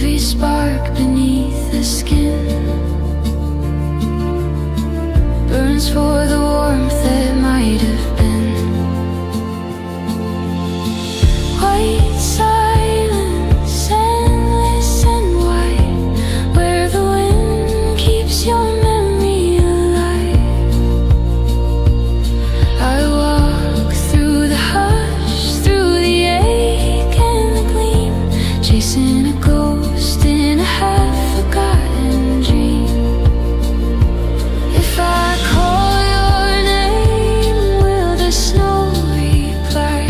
Every spark beneath the skin burns for the warmth that might have been. White silence, endless and wide, where the wind keeps your memory alive. I walk through the hush, through the ache and the gleam, chasing a ghost in a half-forgotten dream. If I call your name, will the snow reply?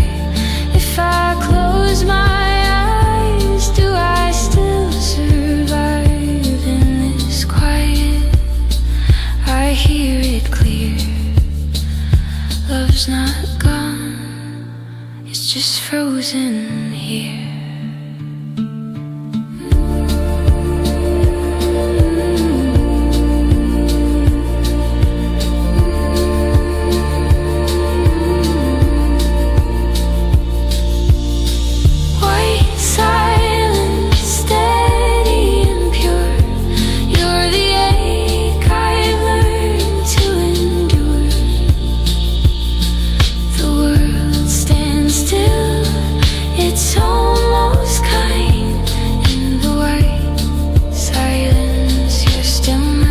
If I close my eyes, do I still survive in this quiet? I hear it clear. Love's not gone, it's just frozen here. White silence, steady and pure. You're the ache I've learned to endure. The world stands still, it's almost kind. In the white silence, you're still mine.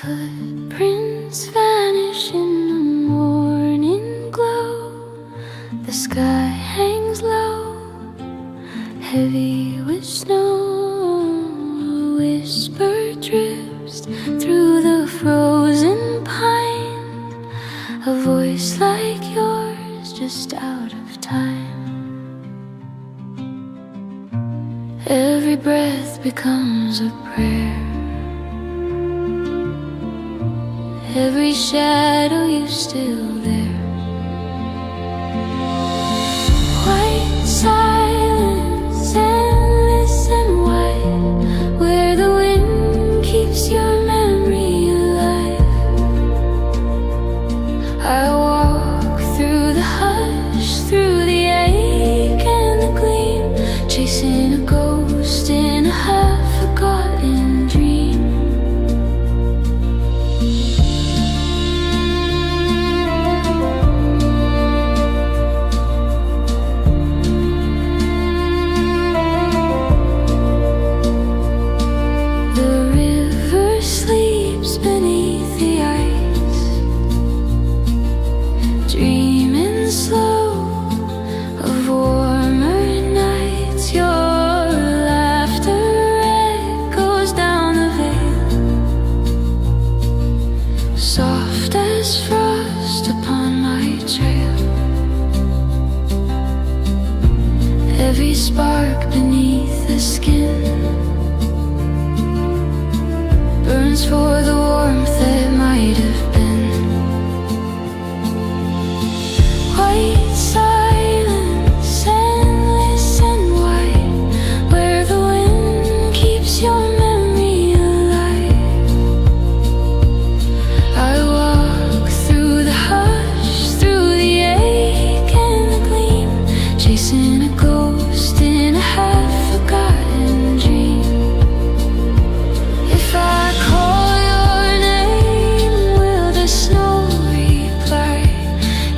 Footprints vanish in the morning glow. The sky hangs low, heavy with snow. A whisper drifts through the frozen pine. A voice like yours, just out of time. Every breath becomes a prayer. Every shadow, you still there. White silence, endless and wide, where the wind keeps your memory alive. I walk through the hush, through the ache and the gleam, chasing a ghost in a half-forgotten dream. The river sleeps beneath the ice, dreaming slow of warmer nights. Your laughter echoes down the vale, soft as frost upon my trail. Every spark beneath the skin burns for the warmth that might have been. White silence, endless and wide, where the wind keeps your memory alive. I walk through the hush, through the ache and the gleam, chasing a ghost in a half-forgotten dream. If I call your name, will the snow reply?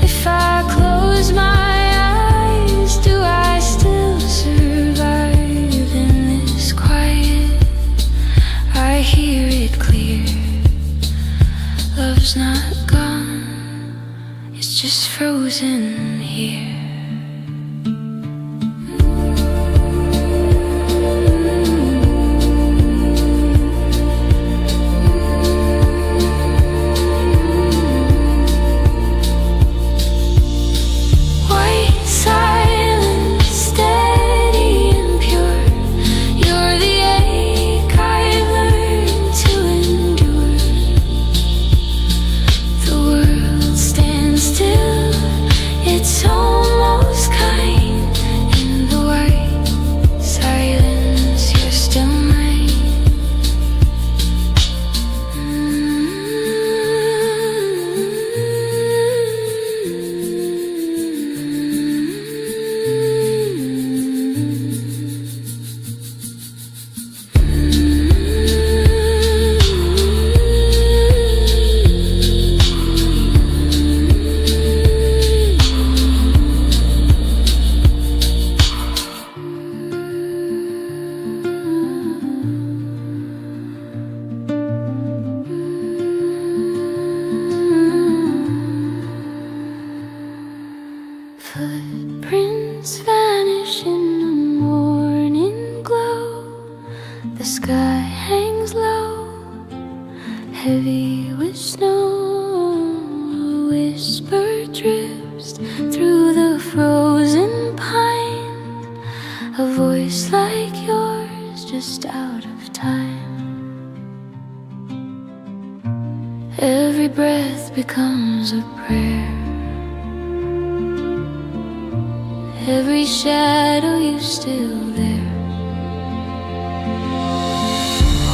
If I close my eyes, do I still survive in this quiet? I hear it clear. Love's not gone, it's just frozen here. whisper drifts through the frozen pine. A voice like yours, just out of time. Every breath becomes a prayer. Every shadow, you still there.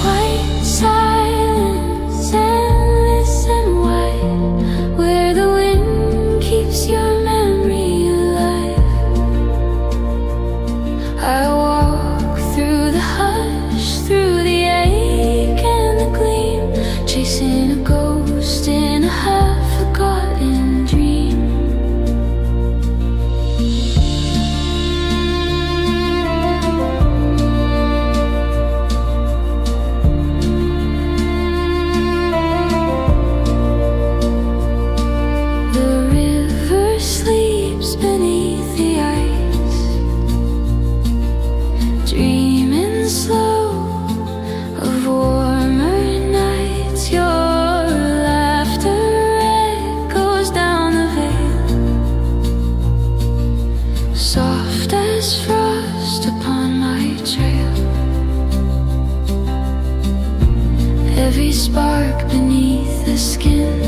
White silence, endless and white, where the wind keeps your memory alive. I walk through the hush, through the ache and the gleam, chasing a ghost in a half-forgotten dream. The river sleeps beneath the ice, dreaming slow of warmer nights. Your laughter echoes down the vale, soft as frost upon my trail. Every spark beneath the skin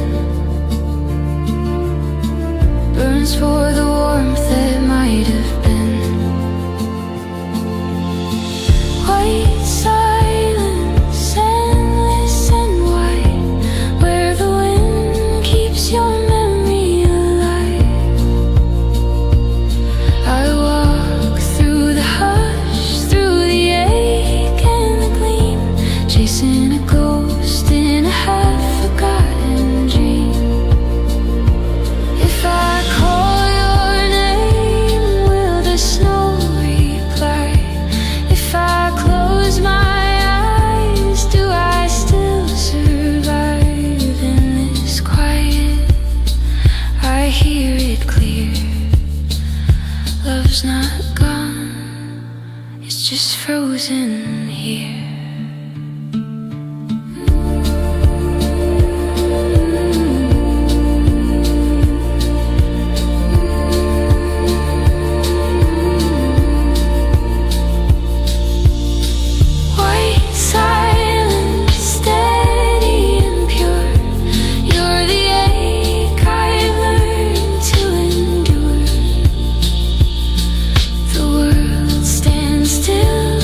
burns for the warmth that might have been. White silence, endless and white, where the wind keeps your memory alive. I walk through the hush, through the ache and the gleam, chasing a ghost in a half-forgotten dream. If I call your name, will the snow reply? If I close my eyes, do I still survive in this quiet? I hear it clear. Love's not gone, it's just frozen here. White silence, steady and pure. You're the ache I've learned to endure. The world stands still,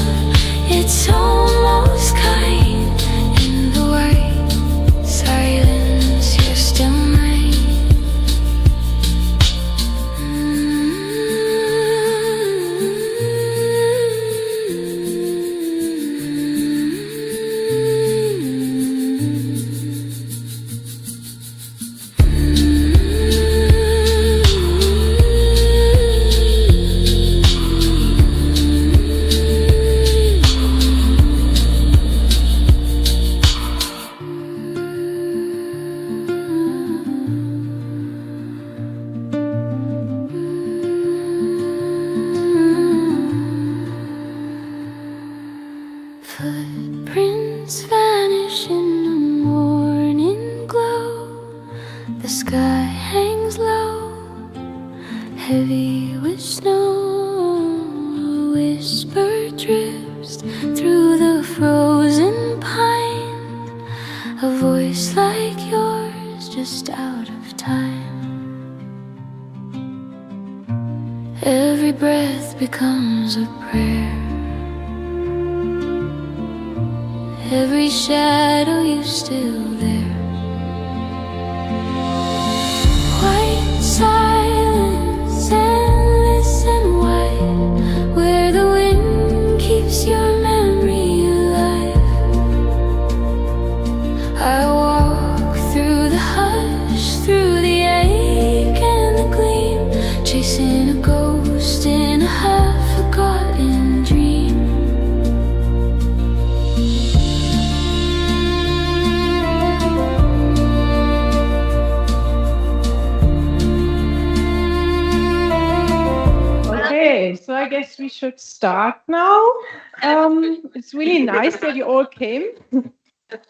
it's almost kind. In the white silence, you're still mine. Footprints vanish in the morning glow. The sky hangs low, heavy with snow. A whisper drifts through the frozen pine. A voice like yours, just out of time. Every breath becomes a prayer. Every shadow, you still there. White silence, endless and white, where the wind keeps your memory alive. I walk through the hush, through the ache and the gleam, chasing a ghost in a half-forgotten dream. Okay, so I guess we should start now. It's really nice that you all came,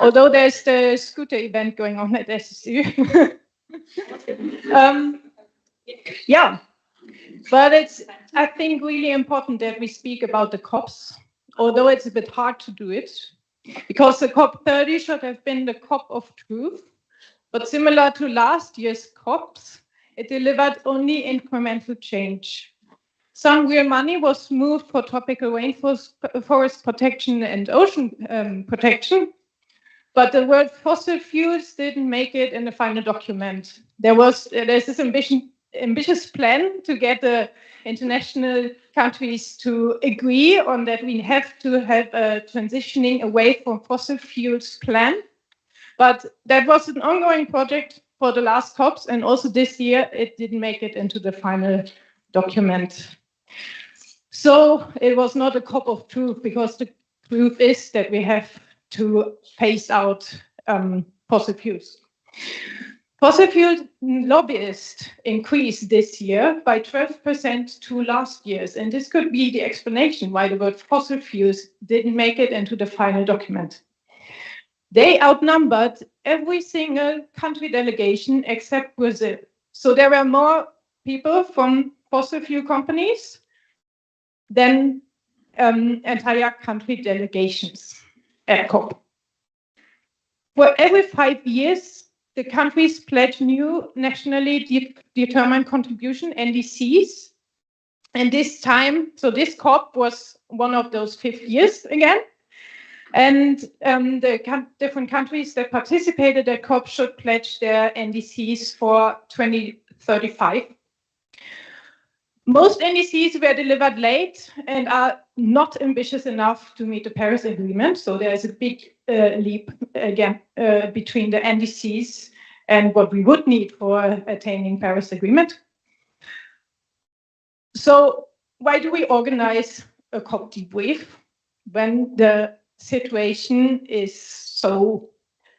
although there's the scooter event going on at SSU. Yeah, but it's, I think, really important that we speak about the COPs, although it's a bit hard to do it, because the COP30 should have been the COP of truth, but similar to last year's COPs, it delivered only incremental change. Some real money was moved for tropical rainforest protection and ocean protection, but the word fossil fuels didn't make it in the final document. There's this ambitious plan to get the international countries to agree on that we have to have a transitioning away from fossil fuels plan. But that was an ongoing project for the last COPs, and also this year it didn't make it into the final document. So it was not a COP of truth, because the truth is that we have to phase out fossil fuels. Fossil fuel lobbyists increased this year by 12% to last year's, and this could be the explanation why the word fossil fuels didn't make it into the final document. They outnumbered every single country delegation except Brazil. So there were more people from fossil fuel companies than entire country delegations at COP. For every 5 years, the countries pledge new nationally determined contribution, NDCs. And this time, so this COP was one of those 5 years again. And the different countries that participated at COP should pledge their NDCs for 2035. Most NDCs were delivered late and are not ambitious enough to meet the Paris Agreement. So there's a big leap again between the NDCs and what we would need for attaining Paris Agreement. So why do we organize a COP debrief when the situation is so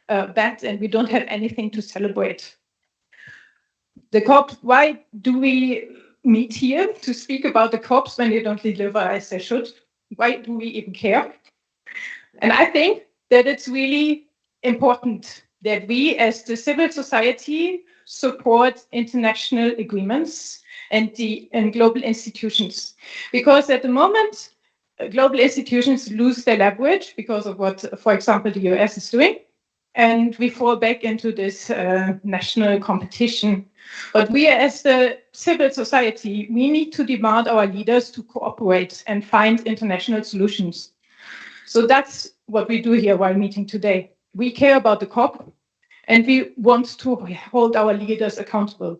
bad and we don't have anything to celebrate? The COP, why do we meet here to speak about the COPs when they don't deliver as they should? Why do we even care? And I think that it's really important that we as the civil society support international agreements and global institutions. Because at the moment, global institutions lose their leverage because of what, for example, the US is doing. And we fall back into this national competition. But we as the civil society, we need to demand our leaders to cooperate and find international solutions. So that's what we do here while meeting today. We care about the COP and we want to hold our leaders accountable.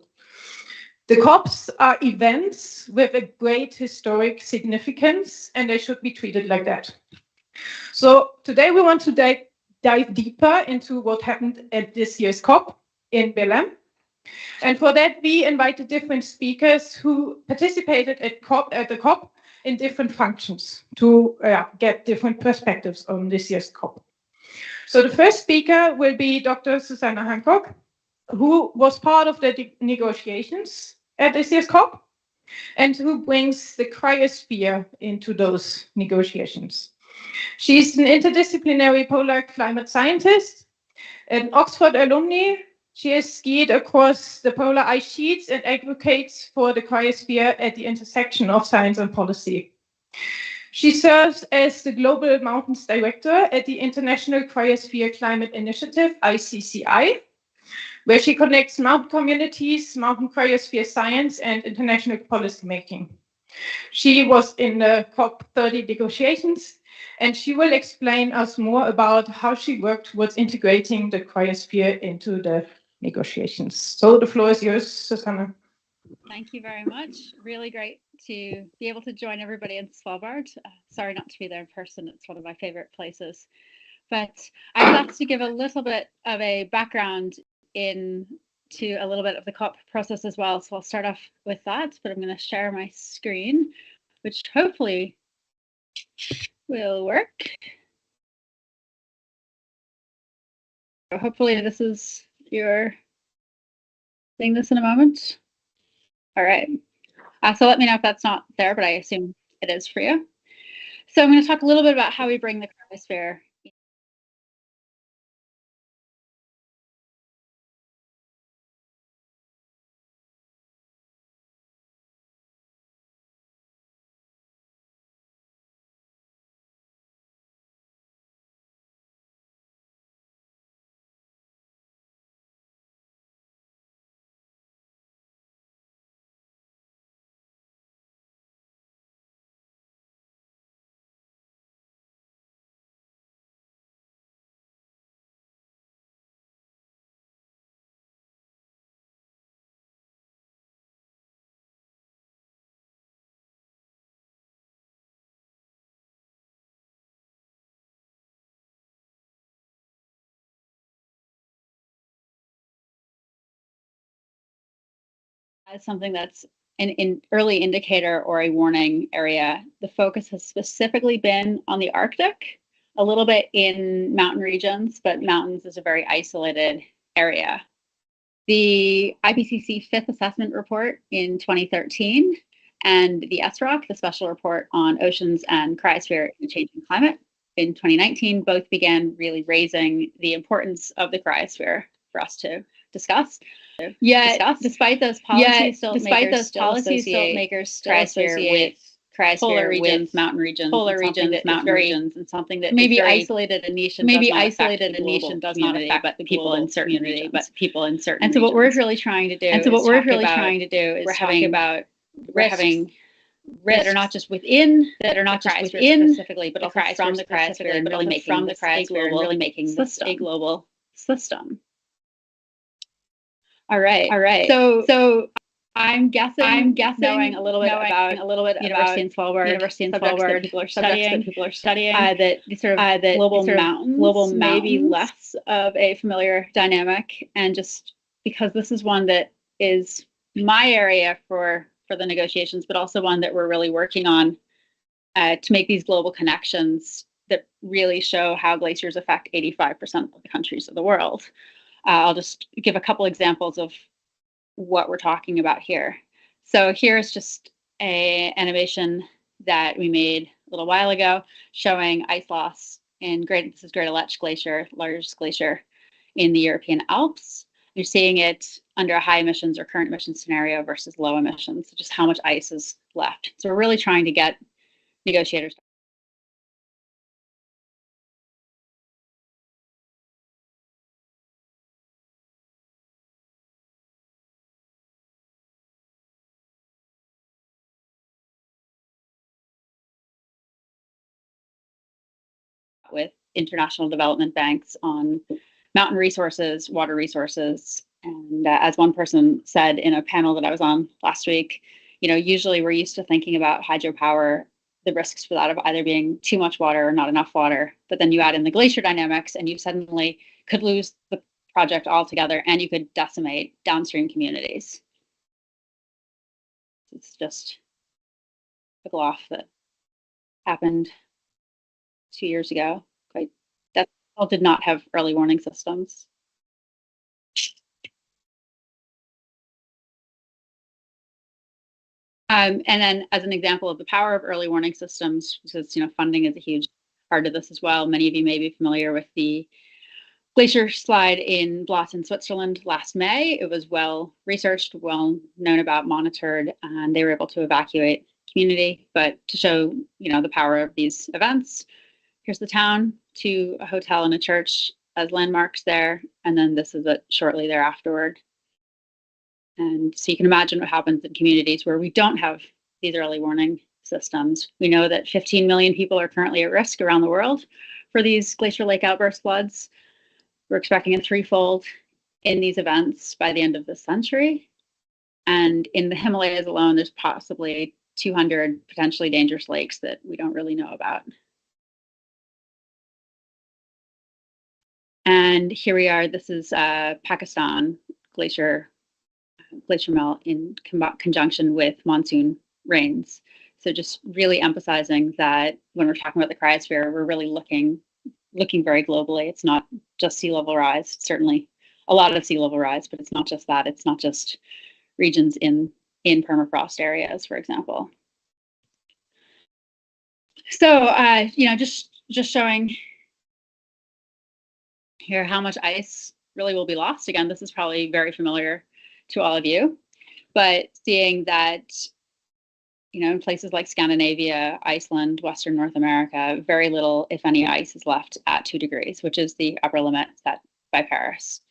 The COPs are events with a great historic significance and they should be treated like that. So today we want to dive deeper into what happened at this year's COP in Belém. And for that, we invited different speakers who participated at the COP in different functions to get different perspectives on this year's COP. So the first speaker will be Dr. Susana Hancock, who was part of the negotiations at this year's COP and who brings the Cryosphere into those negotiations. She's an interdisciplinary polar climate scientist, an Oxford alumni. She has skied across the polar ice sheets and advocates for the cryosphere at the intersection of science and policy. She serves as the Global Mountains Director at the International Cryosphere Climate Initiative, ICCI, where she connects mountain communities, mountain cryosphere science, and international policymaking. She was in the COP30 negotiations, and she will explain us more about how she worked towards integrating the cryosphere into the negotiations. So the floor is yours, Susana. Thank you very much. Really great to be able to join everybody in Svalbard. Sorry not to be there in person. It's one of my favorite places. But I was asked to give a little bit of a background into a little bit of the COP process as well. So I'll start off with that, but I'm going to share my screen, which hopefully will work. Hopefully this is your seeing this in a moment. All right. So let me know if that's not there, but I assume it is for you. So I'm going to talk a little bit about how we bring the cryosphere as something that's an early indicator or a warning area, the focus has specifically been on the Arctic, a little bit in mountain regions, but mountains is a very isolated area. The IPCC fifth assessment report in 2013 and the SROC, the special report on oceans and cryosphere and changing climate in 2019, both began really raising the importance of the cryosphere for us to discuss. Despite those policies, makers still associate cryosphere polar regions, mountain regions, and something that maybe isolated a niche and does not affect the people in certain regions. And so what we're really trying to do is talk about risks that are not just within specifically, but also from the cryosphere, and really making this a global system. All right. So I'm guessing knowing a little bit about University in Svalbard that people are studying that sort of global mountains may be less of a familiar dynamic, and just because this is one that is my area for the negotiations, but also one that we're really working on to make these global connections that really show how glaciers affect 85% of the countries of the world. I'll just give a couple examples of what we're talking about here. So here's just an animation that we made a little while ago showing ice loss in this is Great Aletsch Glacier, largest glacier in the European Alps. You're seeing it under a high emissions or current emissions scenario versus low emissions, just how much ice is left. So we're really trying to get negotiators with international development banks on mountain resources, water resources. And as one person said in a panel that I was on last week, usually we're used to thinking about hydropower, the risks for that of either being too much water or not enough water. But then you add in the glacier dynamics and you suddenly could lose the project altogether, and you could decimate downstream communities. It's just a gloss that happened 2 years ago. That all did not have early warning systems. And then as an example of the power of early warning systems, because funding is a huge part of this as well. Many of you may be familiar with the glacier slide in Bloss in Switzerland last May. It was well researched, well known about, monitored, and they were able to evacuate community. But to show the power of these events, here's the town to a hotel and a church as landmarks there, and then this is it shortly thereafterward. And so you can imagine what happens in communities where we don't have these early warning systems. We know that 15 million people are currently at risk around the world for these glacier lake outburst floods. We're expecting a threefold in these events by the end of this century. And in the Himalayas alone, there's possibly 200 potentially dangerous lakes that we don't really know about. And here we are. This is Pakistan glacier melt in conjunction with monsoon rains. So just really emphasizing that when we're talking about the cryosphere, we're really looking very globally. It's not just sea level rise. It's certainly a lot of sea level rise, but it's not just that. It's not just regions in permafrost areas, for example. So just showing here how much ice really will be lost. Again, this is probably very familiar to all of you, but seeing that, in places like Scandinavia, Iceland, Western North America, very little, if any, ice is left at 2 degrees, which is the upper limit set by Paris.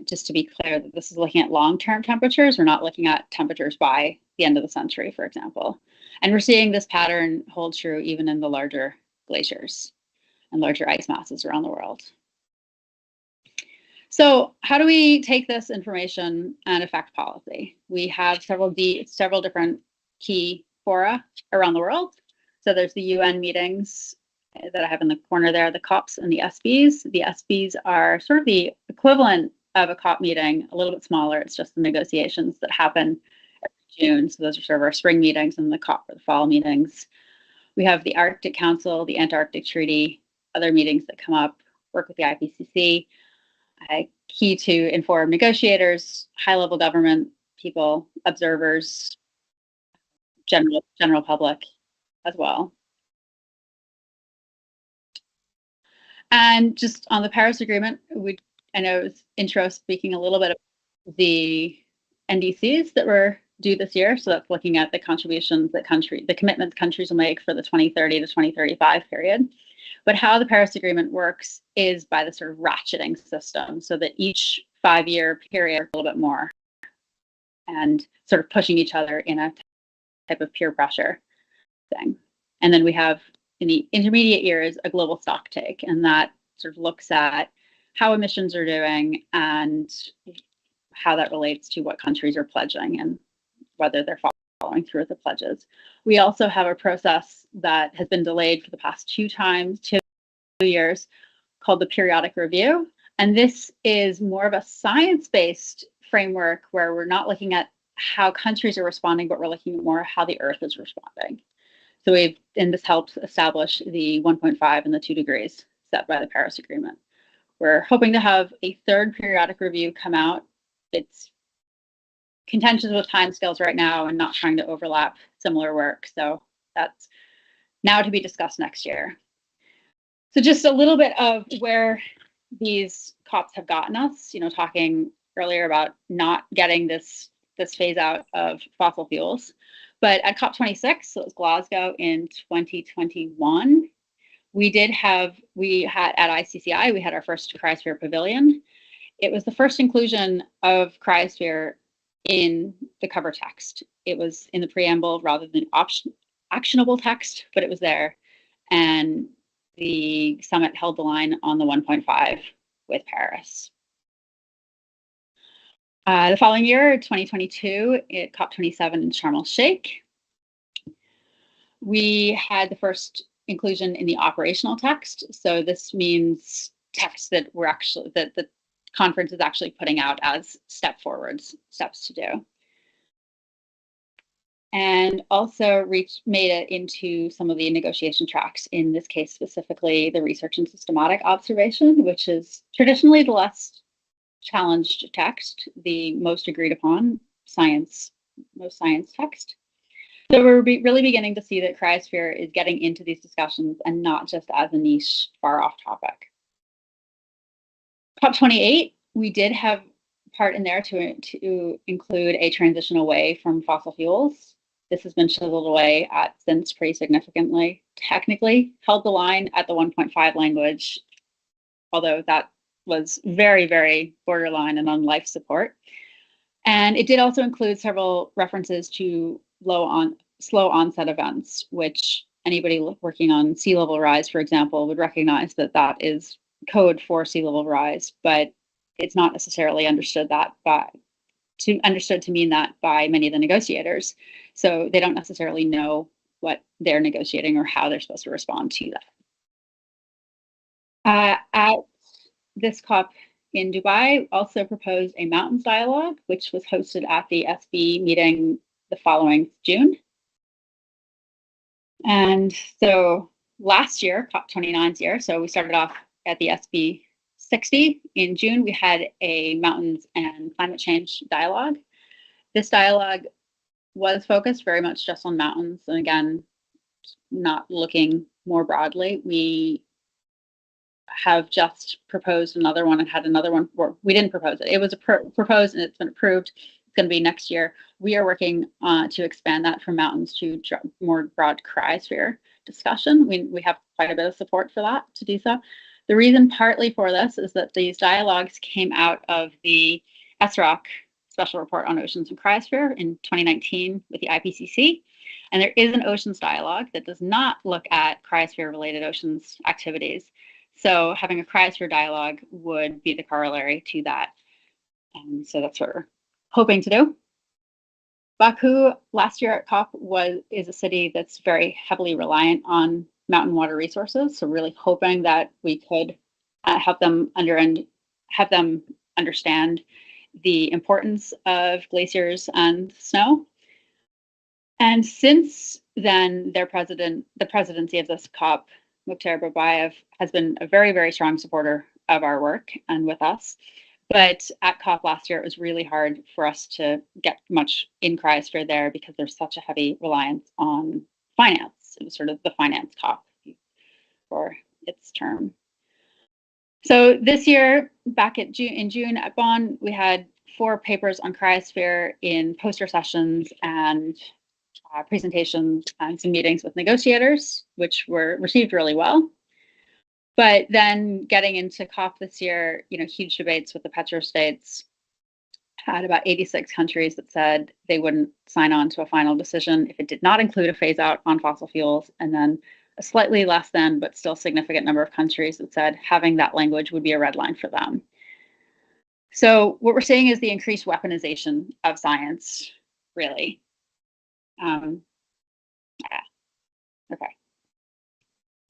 Just to be clear that this is looking at long-term temperatures. We're not looking at temperatures by the end of the century, for example. And we're seeing this pattern hold true even in the larger glaciers and larger ice masses around the world. So how do we take this information and affect policy? We have several different key fora around the world. So there's the UN meetings that I have in the corner there, the COPs and the SBs. The SBs are sort of the equivalent of a COP meeting, a little bit smaller. It's just the negotiations that happen every June. So those are sort of our spring meetings, and the COP for the fall meetings. We have the Arctic Council, the Antarctic Treaty, other meetings that come up, work with the IPCC, key to inform negotiators, high-level government people, observers, general public as well. And just on the Paris Agreement, I know it was intro speaking a little bit about the NDCs that were due this year. So that's looking at the contributions that the commitments countries will make for the 2030 to 2035 period. But how the Paris Agreement works is by the sort of ratcheting system, so that each 5-year period a little bit more, and sort of pushing each other in a type of peer pressure thing. And then we have, in the intermediate years, a global stock take, and that sort of looks at how emissions are doing and how that relates to what countries are pledging and whether they're following through with the pledges. We also have a process that has been delayed for the past 2 years called the periodic review. And this is more of a science-based framework where we're not looking at how countries are responding, but we're looking at more how the Earth is responding. So this helps establish the 1.5 and the 2 degrees set by the Paris Agreement. We're hoping to have a 3rd periodic review come out. It's contentious with timescales right now and not trying to overlap similar work. So that's now to be discussed next year. So just a little bit of where these COPs have gotten us, talking earlier about not getting this phase out of fossil fuels. But at COP26, so it was Glasgow in 2021, we had at ICCI, we had our first Cryosphere pavilion. It was the first inclusion of Cryosphere in the cover text. It was in the preamble rather than actionable text, but it was there. And the summit held the line on the 1.5 with Paris. The following year, 2022, at COP27 in Sharm el-Sheikh, we had the first inclusion in the operational text. So this means text that the conference is actually putting out as steps to do. And also made it into some of the negotiation tracks, in this case specifically the research and systematic observation, which is traditionally the less challenged text, the most agreed upon most science text. So we're really beginning to see that Cryosphere is getting into these discussions and not just as a niche, far off topic. COP28, we did have part in there to include a transition away from fossil fuels. This has been chiseled away at since pretty significantly. Technically held the line at the 1.5 language, although that was very, very borderline and on life support. And it did also include several references to slow onset events, which anybody working on sea level rise, for example, would recognize that that is code for sea level rise, but it's not necessarily understood to mean that by many of the negotiators. So they don't necessarily know what they're negotiating or how they're supposed to respond to that. At this COP in Dubai, also proposed a mountains dialogue, which was hosted at the SB meeting the following June. And so last year, COP29's year, so we started off at the SB 60 in June, we had a mountains and climate change dialogue. This dialogue was focused very much just on mountains, and again, not looking more broadly. We have just proposed another one and had another one. We didn't propose it. It was proposed and it's been approved. It's going to be next year. We are working to expand that from mountains to more broad Cryosphere discussion. We have quite a bit of support for that to do so. The reason partly for this is that these dialogues came out of the SROC Special Report on Oceans and Cryosphere in 2019 with the IPCC. And there is an oceans dialogue that does not look at cryosphere-related oceans activities. So having a cryosphere dialogue would be the corollary to that. And so that's what we're hoping to do. Baku last year at COP is a city that's very heavily reliant on mountain water resources. So really hoping that we could have them understand the importance of glaciers and snow. And since then, the presidency of this COP, Mukhtar Babayev, has been a very, very strong supporter of our work and with us. But at COP last year, it was really hard for us to get much in Cryosphere there because there's such a heavy reliance on finance. It was sort of the finance COP for its term. So this year, back in June at Bonn, we had 4 papers on Cryosphere in poster sessions and presentations and some meetings with negotiators, which were received really well. But then getting into COP this year, huge debates with the petrostates. Had about 86 countries that said they wouldn't sign on to a final decision if it did not include a phase out on fossil fuels, and then a slightly less than, but still significant number of countries that said having that language would be a red line for them. So what we're seeing is the increased weaponization of science, really. Okay,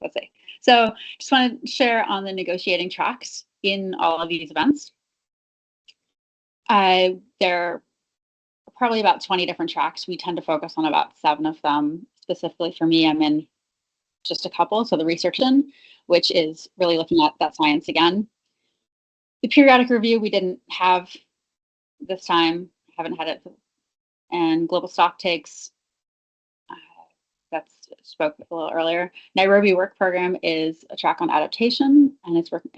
let's see. So just want to share on the negotiating tracks in all of these events. There are probably about 20 different tracks. We tend to focus on about 7 of them. Specifically for me, I'm in just a couple. So the research in, which is really looking at that science again. The periodic review we didn't have this time, haven't had it. And global stock takes, that's spoke a little earlier. Nairobi work program is a track on adaptation, and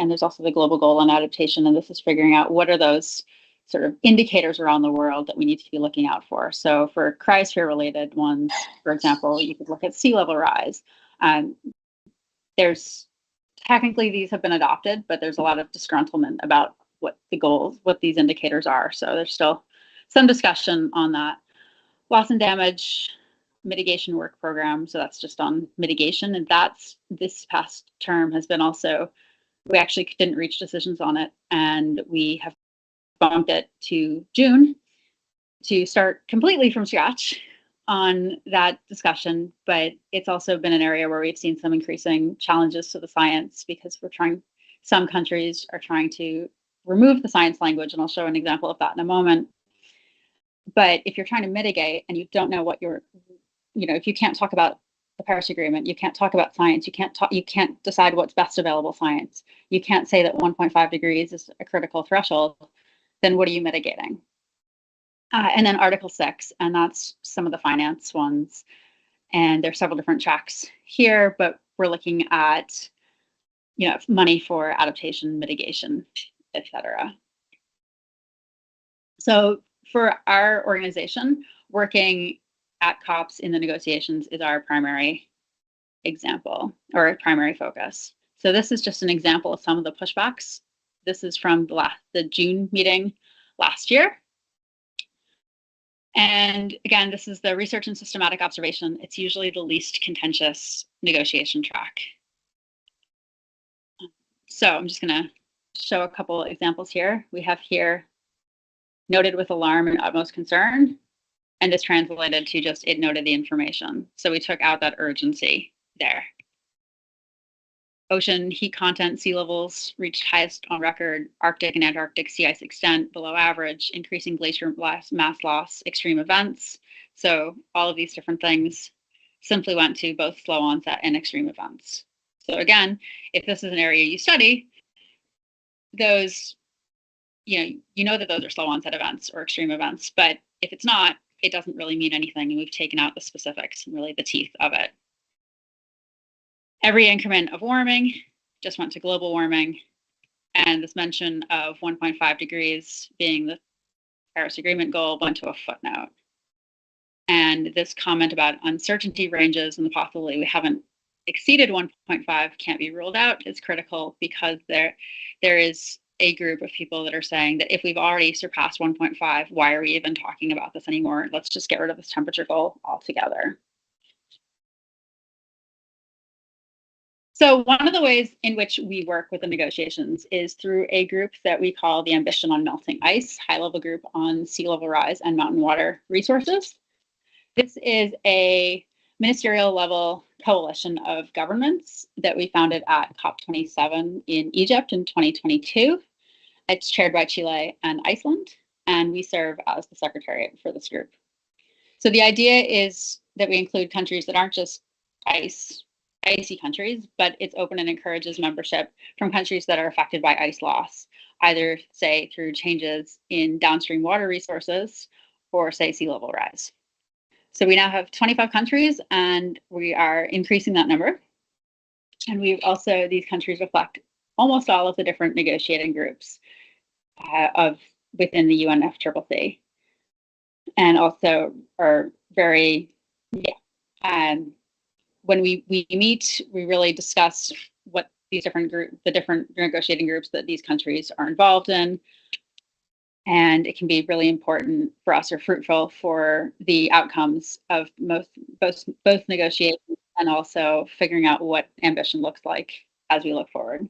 there's also the global goal on adaptation, and this is figuring out what are those sort of indicators around the world that we need to be looking out for. So for cryosphere related ones, for example, you could look at sea level rise. There's technically these have been adopted, but there's a lot of disgruntlement about what the goals, what these indicators are. So there's still some discussion on that. Loss and damage mitigation work program. So that's just on mitigation. And that's this past term has been also, we actually didn't reach decisions on it. And we have bumped it to June to start completely from scratch on that discussion. But it's also been an area where we've seen some increasing challenges to the science because some countries are trying to remove the science language. And I'll show an example of that in a moment. But if you're trying to mitigate and you don't know what if you can't talk about the Paris Agreement, you can't talk about science, you can't decide what's best available science, you can't say that 1.5 degrees is a critical threshold, then what are you mitigating? And then Article 6, and that's some of the finance ones. And there's several different tracks here, but we're looking at, money for adaptation, mitigation, etc. So for our organization, working at COPs in the negotiations is our primary example or primary focus. So this is just an example of some of the pushbacks. This is from the June meeting last year. And again, this is the research and systematic observation. It's usually the least contentious negotiation track. So I'm just going to show a couple examples here. We have here noted with alarm and utmost concern, and this translated to just it noted the information. So we took out that urgency there. Ocean heat content, sea levels reached highest on record, Arctic and Antarctic sea ice extent below average, increasing glacier mass loss, extreme events. So all of these different things simply went to both slow onset and extreme events. So again, if this is an area you study, those, you know that those are slow onset events or extreme events, but if it's not, it doesn't really mean anything. And we've taken out the specifics and really the teeth of it. Every increment of warming just went to global warming. And this mention of 1.5 degrees being the Paris Agreement goal went to a footnote. And this comment about uncertainty ranges and the possibility we haven't exceeded 1.5 can't be ruled out is critical because there is a group of people that are saying that if we've already surpassed 1.5, why are we even talking about this anymore? Let's just get rid of this temperature goal altogether. So one of the ways in which we work with the negotiations is through a group that we call the Ambition on Melting Ice, high-level group on sea level rise and mountain water resources. This is a ministerial level coalition of governments that we founded at COP27 in Egypt in 2022. It's chaired by Chile and Iceland, and we serve as the secretariat for this group. So the idea is that we include countries that aren't just icy countries, but it's open and encourages membership from countries that are affected by ice loss, either say through changes in downstream water resources or say sea level rise. So we now have 25 countries and we are increasing that number. And we've also, these countries reflect almost all of the different negotiating groups within the UNFCCC. And also are very, when we meet, we really discuss what these the different negotiating groups that these countries are involved in. And it can be really important for us, or fruitful for the outcomes of both negotiations and also figuring out what ambition looks like as we look forward.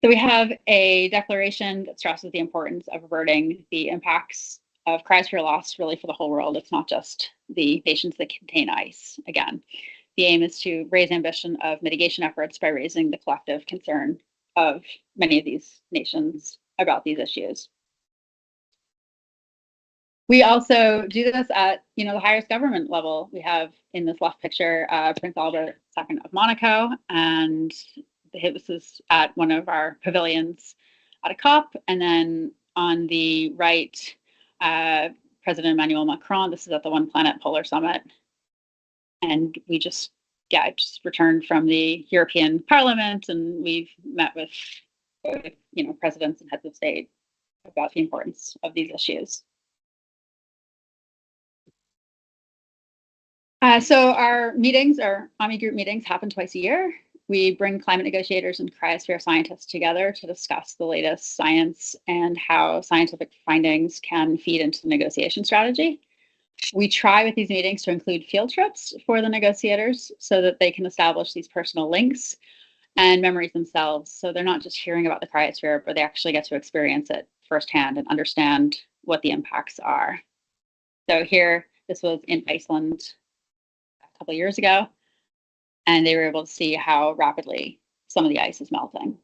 So we have a declaration that stresses the importance of averting the impacts of cryosphere loss really for the whole world. It's not just the nations that contain ice. Again, the aim is to raise ambition of mitigation efforts by raising the collective concern of many of these nations about these issues. We also do this at the highest government level. We have in this left picture Prince Albert II of Monaco, and this is at one of our pavilions at a COP. And then on the right, President Emmanuel Macron. This is at the One Planet Polar Summit. And we just returned from the European Parliament, and we've met with presidents and heads of state about the importance of these issues. So our meetings, our AMI group meetings, happen twice a year. We bring climate negotiators and cryosphere scientists together to discuss the latest science and how scientific findings can feed into the negotiation strategy. We try with these meetings to include field trips for the negotiators so that they can establish these personal links and memories themselves. So they're not just hearing about the cryosphere, but they actually get to experience it firsthand and understand what the impacts are. So here, this was in Iceland a couple of years ago, and they were able to see how rapidly some of the ice is melting.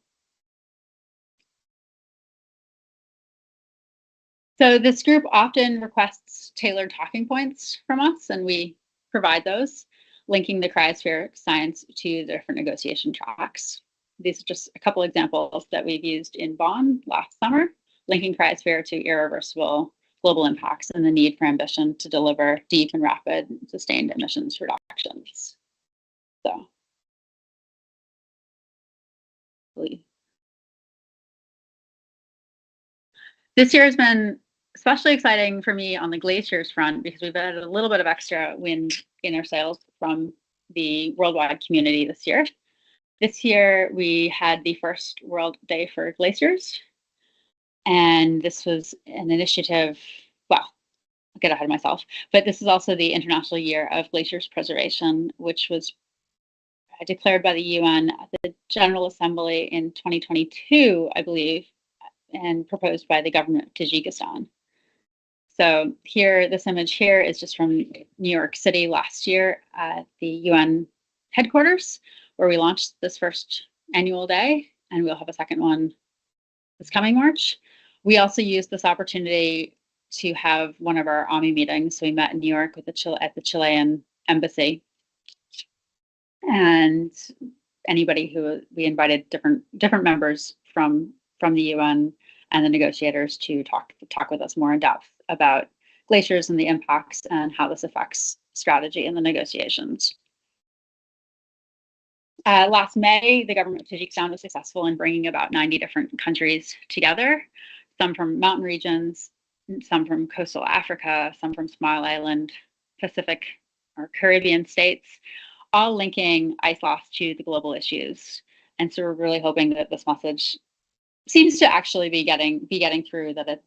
So this group often requests tailored talking points from us, and we provide those, linking the cryospheric science to the different negotiation tracks. These are just a couple examples that we've used in Bonn last summer, linking cryosphere to irreversible global impacts and the need for ambition to deliver deep and rapid sustained emissions reductions. So, this year has been especially exciting for me on the glaciers front because we've had a little bit of extra wind in our sails from the worldwide community this year. This year we had the first World Day for Glaciers, and this was an initiative, well, I'll get ahead of myself, but this is also the International Year of Glaciers Preservation, which was declared by the UN at the General Assembly in 2022, I believe, and proposed by the government of Tajikistan. So here, this image here is just from New York City last year at the UN headquarters, where we launched this first annual day, and we'll have a second one this coming March. We also used this opportunity to have one of our AMI meetings. So we met in New York with at the Chilean embassy, and anybody who we invited different members from the UN and the negotiators to talk with us more in depth about glaciers and the impacts and how this affects strategy in the negotiations. Last May, the government of Tajikistan was successful in bringing about 90 different countries together, some from mountain regions, some from coastal Africa, some from Smile Island, Pacific or Caribbean states, all linking ice loss to the global issues. And so we're really hoping that this message seems to actually be getting through, that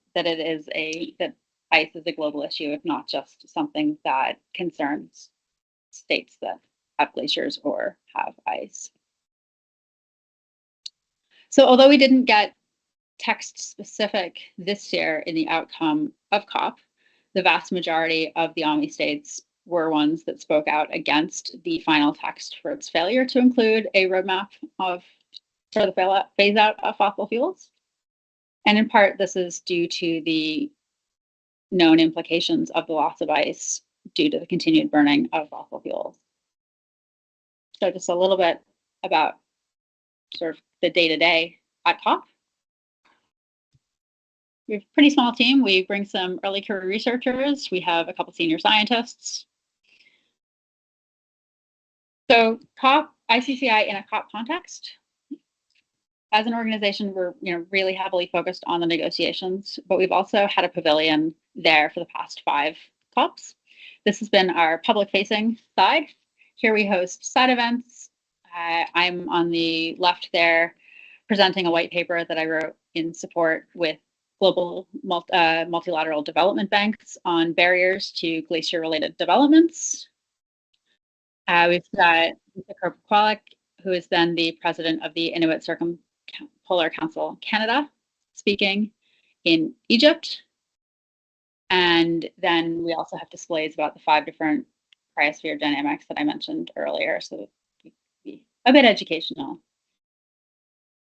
ice is a global issue, if not just something that concerns states that have glaciers or have ice. So although we didn't get text specific this year in the outcome of COP, the vast majority of the AMI states were ones that spoke out against the final text for its failure to include a roadmap of for the phase out of fossil fuels. And in part, this is due to the known implications of the loss of ice due to the continued burning of fossil fuels. So just a little bit about sort of the day-to-day at COP. We have a pretty small team. We bring some early career researchers. We have a couple senior scientists. So COP, ICCI in a COP context. As an organization, we're really heavily focused on the negotiations, but we've also had a pavilion there for the past 5 COPs. This has been our public-facing side. Here we host side events. I'm on the left there presenting a white paper that I wrote in support with global multilateral development banks on barriers to glacier-related developments. We've got Kasper Kristiansen, who is then the president of the Inuit Circumpolar Council Canada, speaking in Egypt. And then we also have displays about the 5 different cryosphere dynamics that I mentioned earlier, so it can be a bit educational.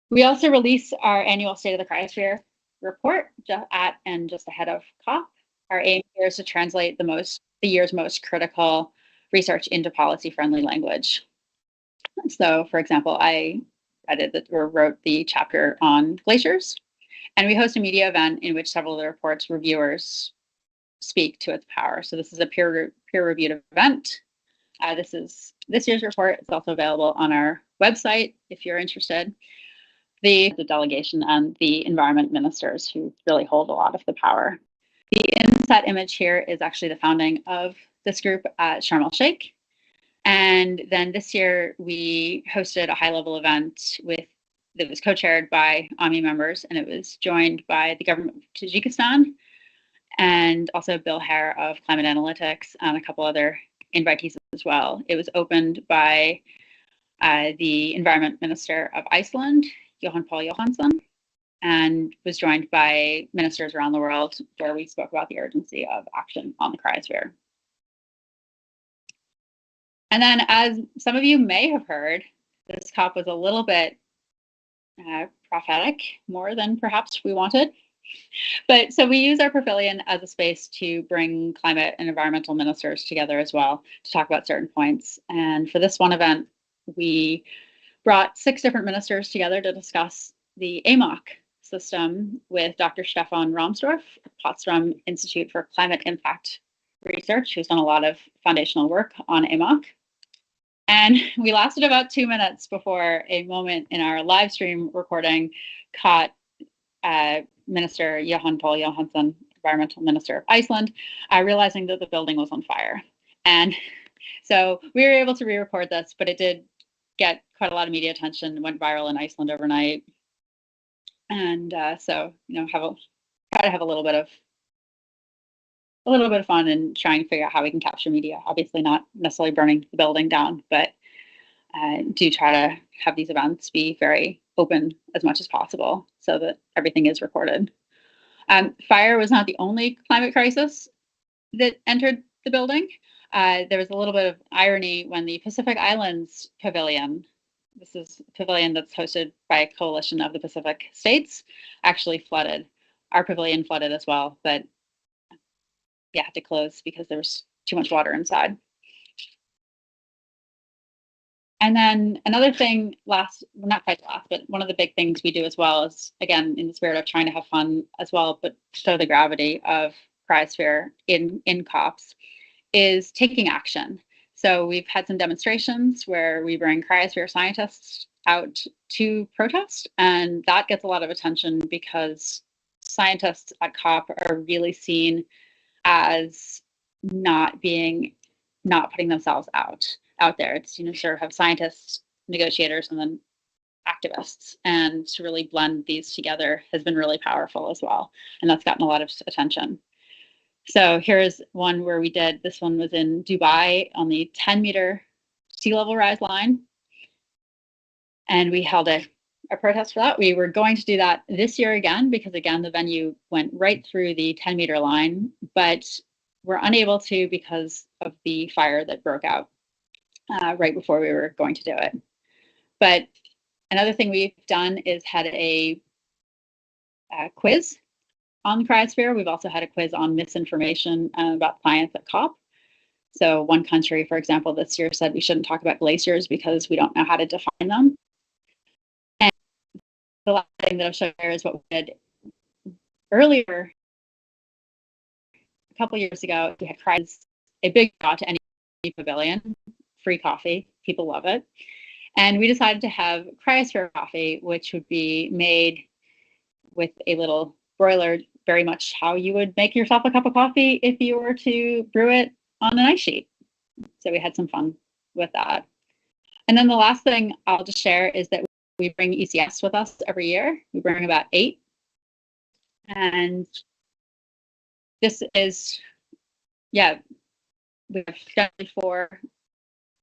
We also release our annual State of the Cryosphere report just ahead of COP. Our aim here is to translate the year's most critical research into policy-friendly language. So, for example, I edited or wrote the chapter on glaciers, and we host a media event in which several of the report's reviewers speak to its power. So this is a peer-reviewed event. This is this year's report. It's also available on our website if you're interested. The delegation and the environment ministers who really hold a lot of the power. The inset image here is actually the founding of this group at Sharm el-Sheikh. And then this year we hosted a high-level event that was co-chaired by AMI members, and it was joined by the government of Tajikistan and also Bill Hare of Climate Analytics and a couple other invitees as well. It was opened by the Environment Minister of Iceland, Jóhann Páll Jóhannsson, and was joined by ministers around the world, where we spoke about the urgency of action on the cryosphere. And then, as some of you may have heard, this COP was a little bit prophetic, more than perhaps we wanted. But so we use our pavilion as a space to bring climate and environmental ministers together as well to talk about certain points. And for this one event, we brought 6 different ministers together to discuss the AMAP system with Dr. Stefan Rahmsdorf, Potsdam Institute for Climate Impact Research, who's done a lot of foundational work on AMAP. And we lasted about 2 minutes before a moment in our live stream recording caught Minister Jóhann Páll Jóhannsson, Environmental Minister of Iceland, realizing that the building was on fire. And so we were able to re-record this, but it did get quite a lot of media attention, went viral in Iceland overnight. And so, try to have a little bit of fun and trying to figure out how we can capture media. Obviously not necessarily burning the building down, but do try to have these events be very open as much as possible so that everything is recorded. Fire was not the only climate crisis that entered the building. There was a little bit of irony when the Pacific Islands Pavilion, this is a pavilion that's hosted by a coalition of the Pacific states, actually flooded. Our pavilion flooded as well, but yeah, had to close because there was too much water inside. And then another thing, not quite last, but one of the big things we do as well is, again, in the spirit of trying to have fun as well, but show the gravity of cryosphere in COPs, is taking action. So we've had some demonstrations where we bring cryosphere scientists out to protest, and that gets a lot of attention because scientists at COP are really seen as not putting themselves out there. It's, sort of have scientists, negotiators, and then activists, and to really blend these together has been really powerful as well, and that's gotten a lot of attention. So here's one where this one was in Dubai on the 10-meter sea level rise line, and we held a protest for that. We were going to do that this year again, because again, the venue went right through the 10-meter line, but we're unable to because of the fire that broke out right before we were going to do it. But Another thing we've done is had a quiz on the Cryosphere. We've also had a quiz on misinformation about science at COP. So one country, for example, this year said we shouldn't talk about glaciers because we don't know how to define them. And the last thing that I'll show here is what we did earlier. A couple years ago, we had a big draw to any pavilion, free coffee. People love it. And we decided to have Cryosphere coffee, which would be made with a little broiler, very much how you would make yourself a cup of coffee if you were to brew it on an ice sheet. So we had some fun with that. And then the last thing I'll just share is that we bring ECS with us every year. We bring about 8. And this is, yeah, we have scheduled for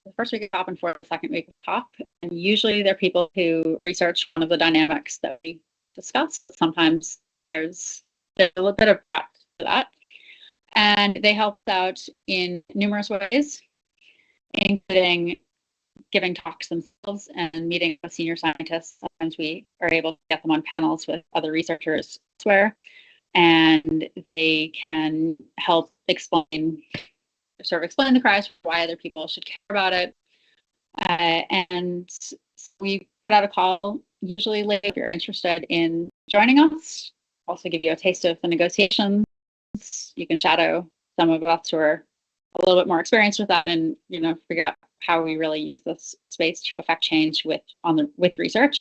the first week of COP and for the second week of COP. And usually they're people who research one of the dynamics that we discussed. Sometimes there's a little bit of prep for that. And they help out in numerous ways, including giving talks themselves and meeting with senior scientists. Sometimes we are able to get them on panels with other researchers elsewhere, and they can help explain the Cryosphere, why other people should care about it. And we put out a call, usually later if you're interested in joining us. Also give you a taste of the negotiations. You can shadow some of us who are a little bit more experienced with that, and figure out how we really use this space to affect change with research.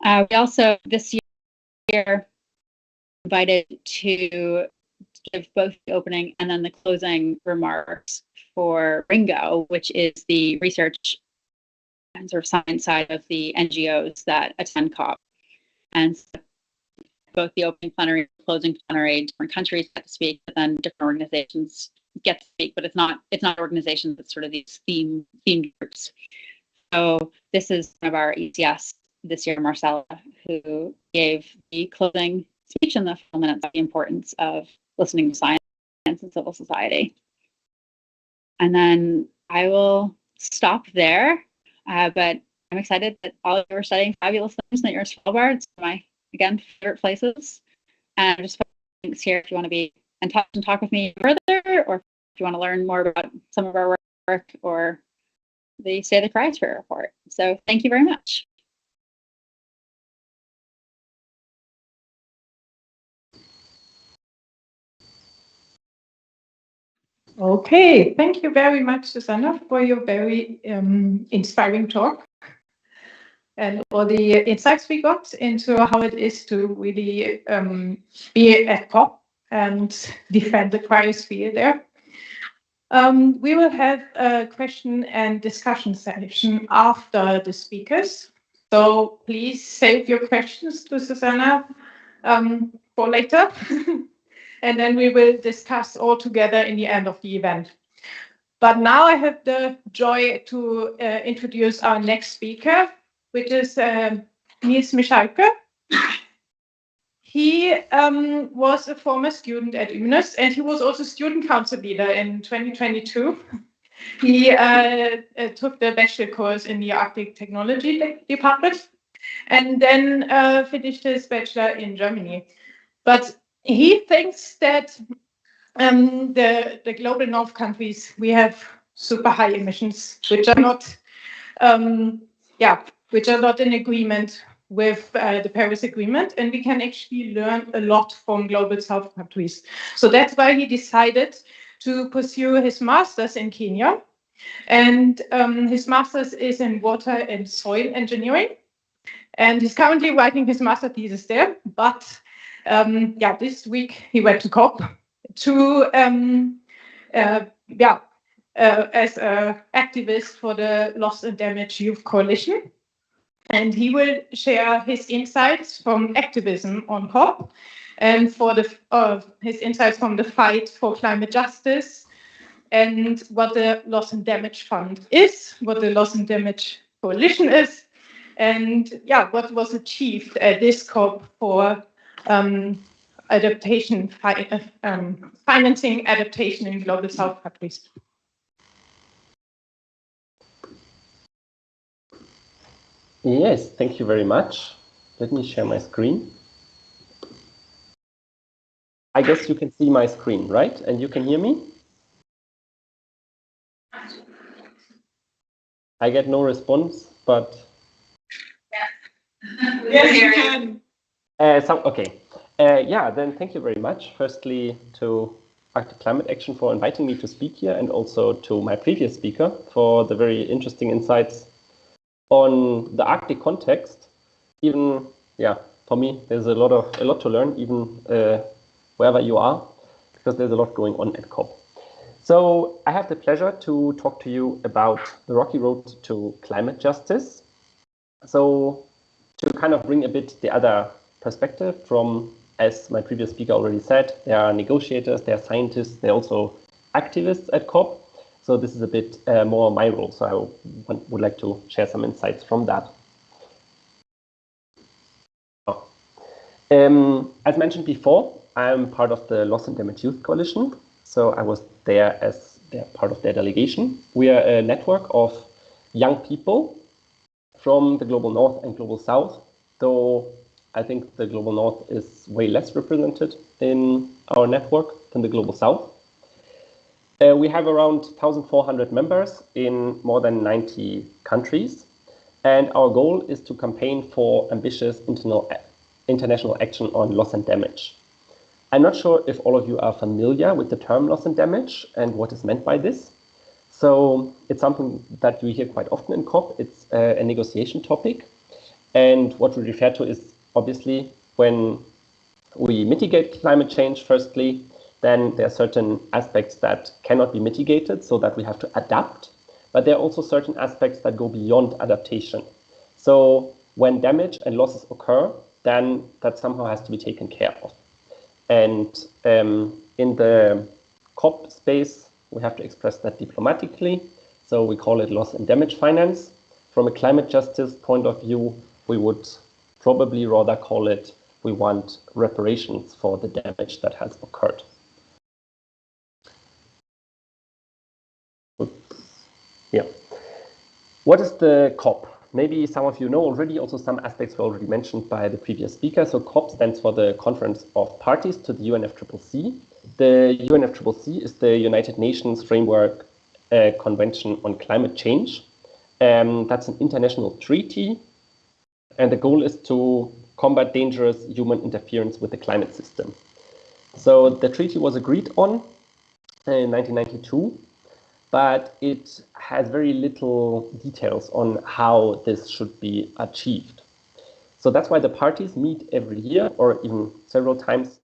We also this year invited to give both the opening and then the closing remarks for Ringo, which is the research and sort of science side of the NGOs that attend COP. And so both the opening plenary and closing plenary, different countries get to speak, but then different organizations get to speak, but it's not organizations, it's sort of these themed groups. So this is one of our ECS this year, Marcella, who gave the closing speech in the 4 minutes of the importance of listening to science and civil society. And then I will stop there, but I'm excited that all of you are studying fabulous things and that you're in Svalbard. It's my, again, favorite places. And just put links here if you want to be in touch and talk with me further, or if you want to learn more about some of our work or the State of the Cryosphere report. So thank you very much. Okay, thank you very much, Susana, for your very inspiring talk and all the insights we got into how it is to really be at COP and defend the cryosphere there. We will have a question and discussion session after the speakers. So please save your questions to Susana for later. And then we will discuss all together in the end of the event. But now I have the joy to introduce our next speaker, which is Nils Michalke. He was a former student at UNIS, and he was also student council leader in 2022. He took the bachelor course in the Arctic Technology Department, and then finished his bachelor in Germany. But he thinks that the global north countries, we have super high emissions, which are not, which are not in agreement with the Paris Agreement, and we can actually learn a lot from global south countries. So that's why he decided to pursue his master's in Kenya, and his master's is in water and soil engineering, and he's currently writing his master thesis there. But this week he went to COP to as an activist for the Lost and Damaged Youth Coalition. And he will share his insights from activism on COP and for his insights from the fight for climate justice and what the Lost and Damaged Fund is, what the Lost and Damaged Coalition is, and what was achieved at this COP for adaptation, financing adaptation in global south countries. Yes, thank you very much. Let me share my screen. I guess you can see my screen, right? And you can hear me? I get no response, but... Yes, you can. Okay. Yeah, then thank you very much. Firstly, to Arctic Climate Action for inviting me to speak here, and also to my previous speaker for the very interesting insights on the Arctic context. Even, yeah, for me, there's a lot to learn, even wherever you are, because there's a lot going on at COP. So I have the pleasure to talk to you about the rocky road to climate justice. So to kind of bring a bit the other perspective from, as my previous speaker already said, there are negotiators, there are scientists, there are also activists at COP. So this is a bit more my role. So I would like to share some insights from that. As mentioned before, I'm part of the Lost and Damaged Youth Coalition. So I was there as part of their delegation. We are a network of young people from the Global North and Global South, though I think the Global North is way less represented in our network than the Global South. We have around 1,400 members in more than 90 countries, and our goal is to campaign for ambitious international action on loss and damage. I'm not sure if all of you are familiar with the term loss and damage and what is meant by this. So it's something that you hear quite often in COP. It's a negotiation topic. And what we refer to is obviously when we mitigate climate change, firstly, then there are certain aspects that cannot be mitigated, so that we have to adapt. But there are also certain aspects that go beyond adaptation. So when damage and losses occur, then that somehow has to be taken care of. And in the COP space, we have to express that diplomatically. So we call it loss and damage finance. From a climate justice point of view, we would probably rather call it, we want reparations for the damage that has occurred. Yeah. What is the COP? Maybe some of you know already, also some aspects were already mentioned by the previous speaker. So COP stands for the Conference of Parties to the UNFCCC. The UNFCCC is the United Nations Framework Convention on Climate Change. That's an international treaty, and the goal is to combat dangerous human interference with the climate system. So the treaty was agreed on in 1992. But it has very little details on how this should be achieved. So that's why the parties meet every year or even several times.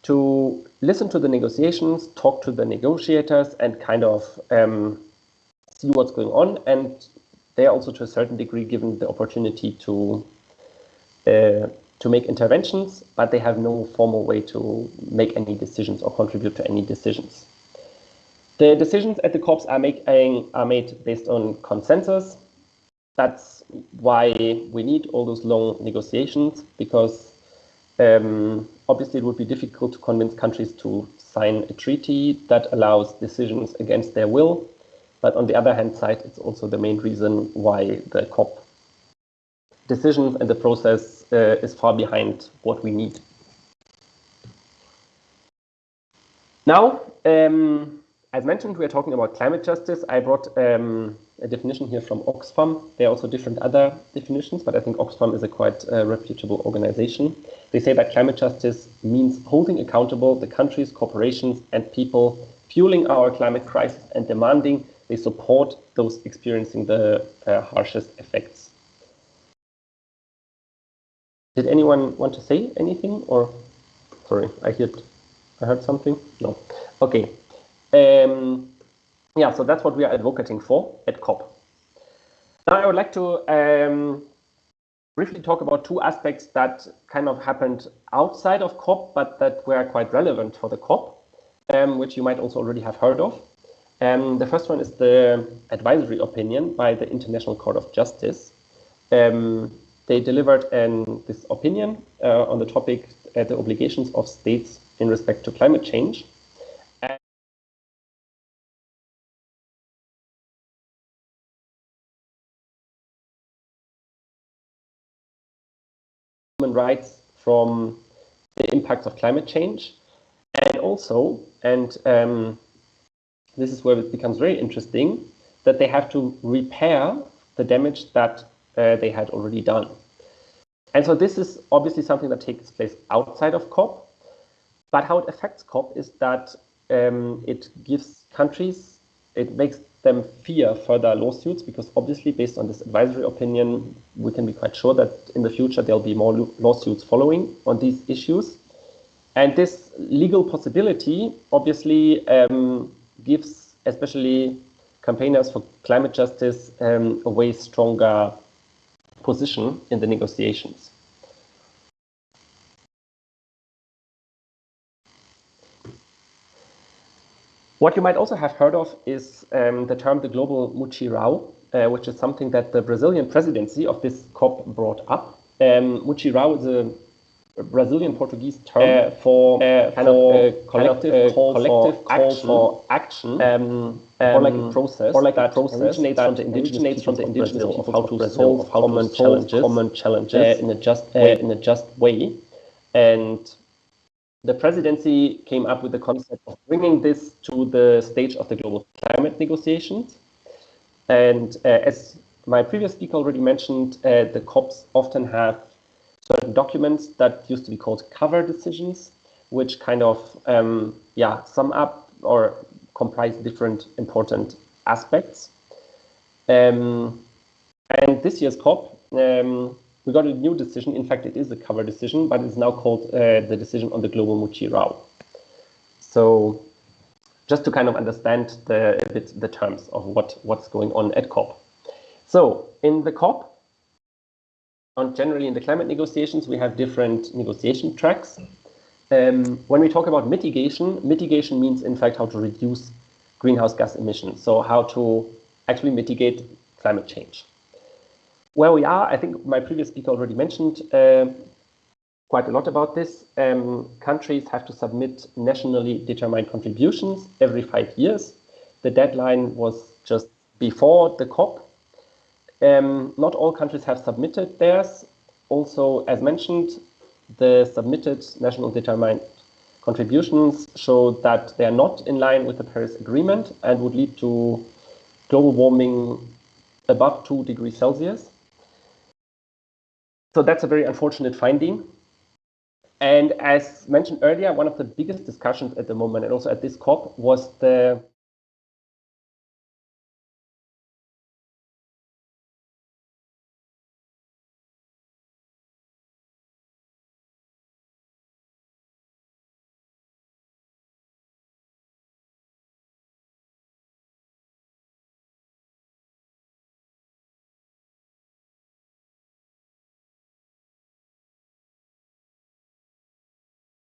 To listen to the negotiations, talk to the negotiators, and kind of see what's going on. And they are also, to a certain degree, given the opportunity to make interventions, but they have no formal way to make any decisions or contribute to any decisions. The decisions at the COPs are made based on consensus. That's why we need all those long negotiations, because obviously it would be difficult to convince countries to sign a treaty that allows decisions against their will. But on the other hand side, it's also the main reason why the COP decisions and the process is far behind what we need. Now, as mentioned, we are talking about climate justice. I brought a definition here from Oxfam. There are also different other definitions, but I think Oxfam is a quite reputable organization. They say that climate justice means holding accountable the countries, corporations, and people fueling our climate crisis and demanding they support those experiencing the harshest effects. Did anyone want to say anything? Or sorry, I heard something. No. Okay. Yeah, so that's what we are advocating for at COP. Now I would like to briefly talk about two aspects that kind of happened outside of COP, but that were quite relevant for the COP, which you might also already have heard of. The first one is the advisory opinion by the International Court of Justice. They delivered this opinion on the topic, the obligations of states in respect to climate change. Human rights from the impacts of climate change, and also, this is where it becomes very interesting, that they have to repair the damage that they had already done. And so this is obviously something that takes place outside of COP, but how it affects COP is that it gives countries, it makes them fear further lawsuits, because obviously based on this advisory opinion, we can be quite sure that in the future there'll be more lawsuits following on these issues. And this legal possibility obviously gives especially campaigners for climate justice a way stronger position in the negotiations. What you might also have heard of is the term the global mutirão, which is something that the Brazilian presidency of this COP brought up. Mutirão is a Brazilian Portuguese term for kind of a collective call for action, or like a process, that originates from the indigenous people of how to solve common challenges in a just way. And the presidency came up with the concept of bringing this to the stage of the global climate negotiations. And as my previous speaker already mentioned, the COPs often have certain documents that used to be called cover decisions, which kind of sum up or comprise different important aspects. And this year's COP, we got a new decision. In fact, it is a cover decision, but it's now called the decision on the global mutirão. So just to kind of understand the terms of what's going on at COP. So in the COP, and generally in the climate negotiations, we have different negotiation tracks. When we talk about mitigation means in fact how to reduce greenhouse gas emissions. So how to actually mitigate climate change. Where we are, I think my previous speaker already mentioned quite a lot about this. Countries have to submit nationally determined contributions every 5 years. The deadline was just before the COP. Not all countries have submitted theirs. Also, as mentioned, the submitted national determined contributions show that they are not in line with the Paris Agreement and would lead to global warming above 2 degrees Celsius. So that's a very unfortunate finding. And as mentioned earlier, one of the biggest discussions at the moment, and also at this COP, was the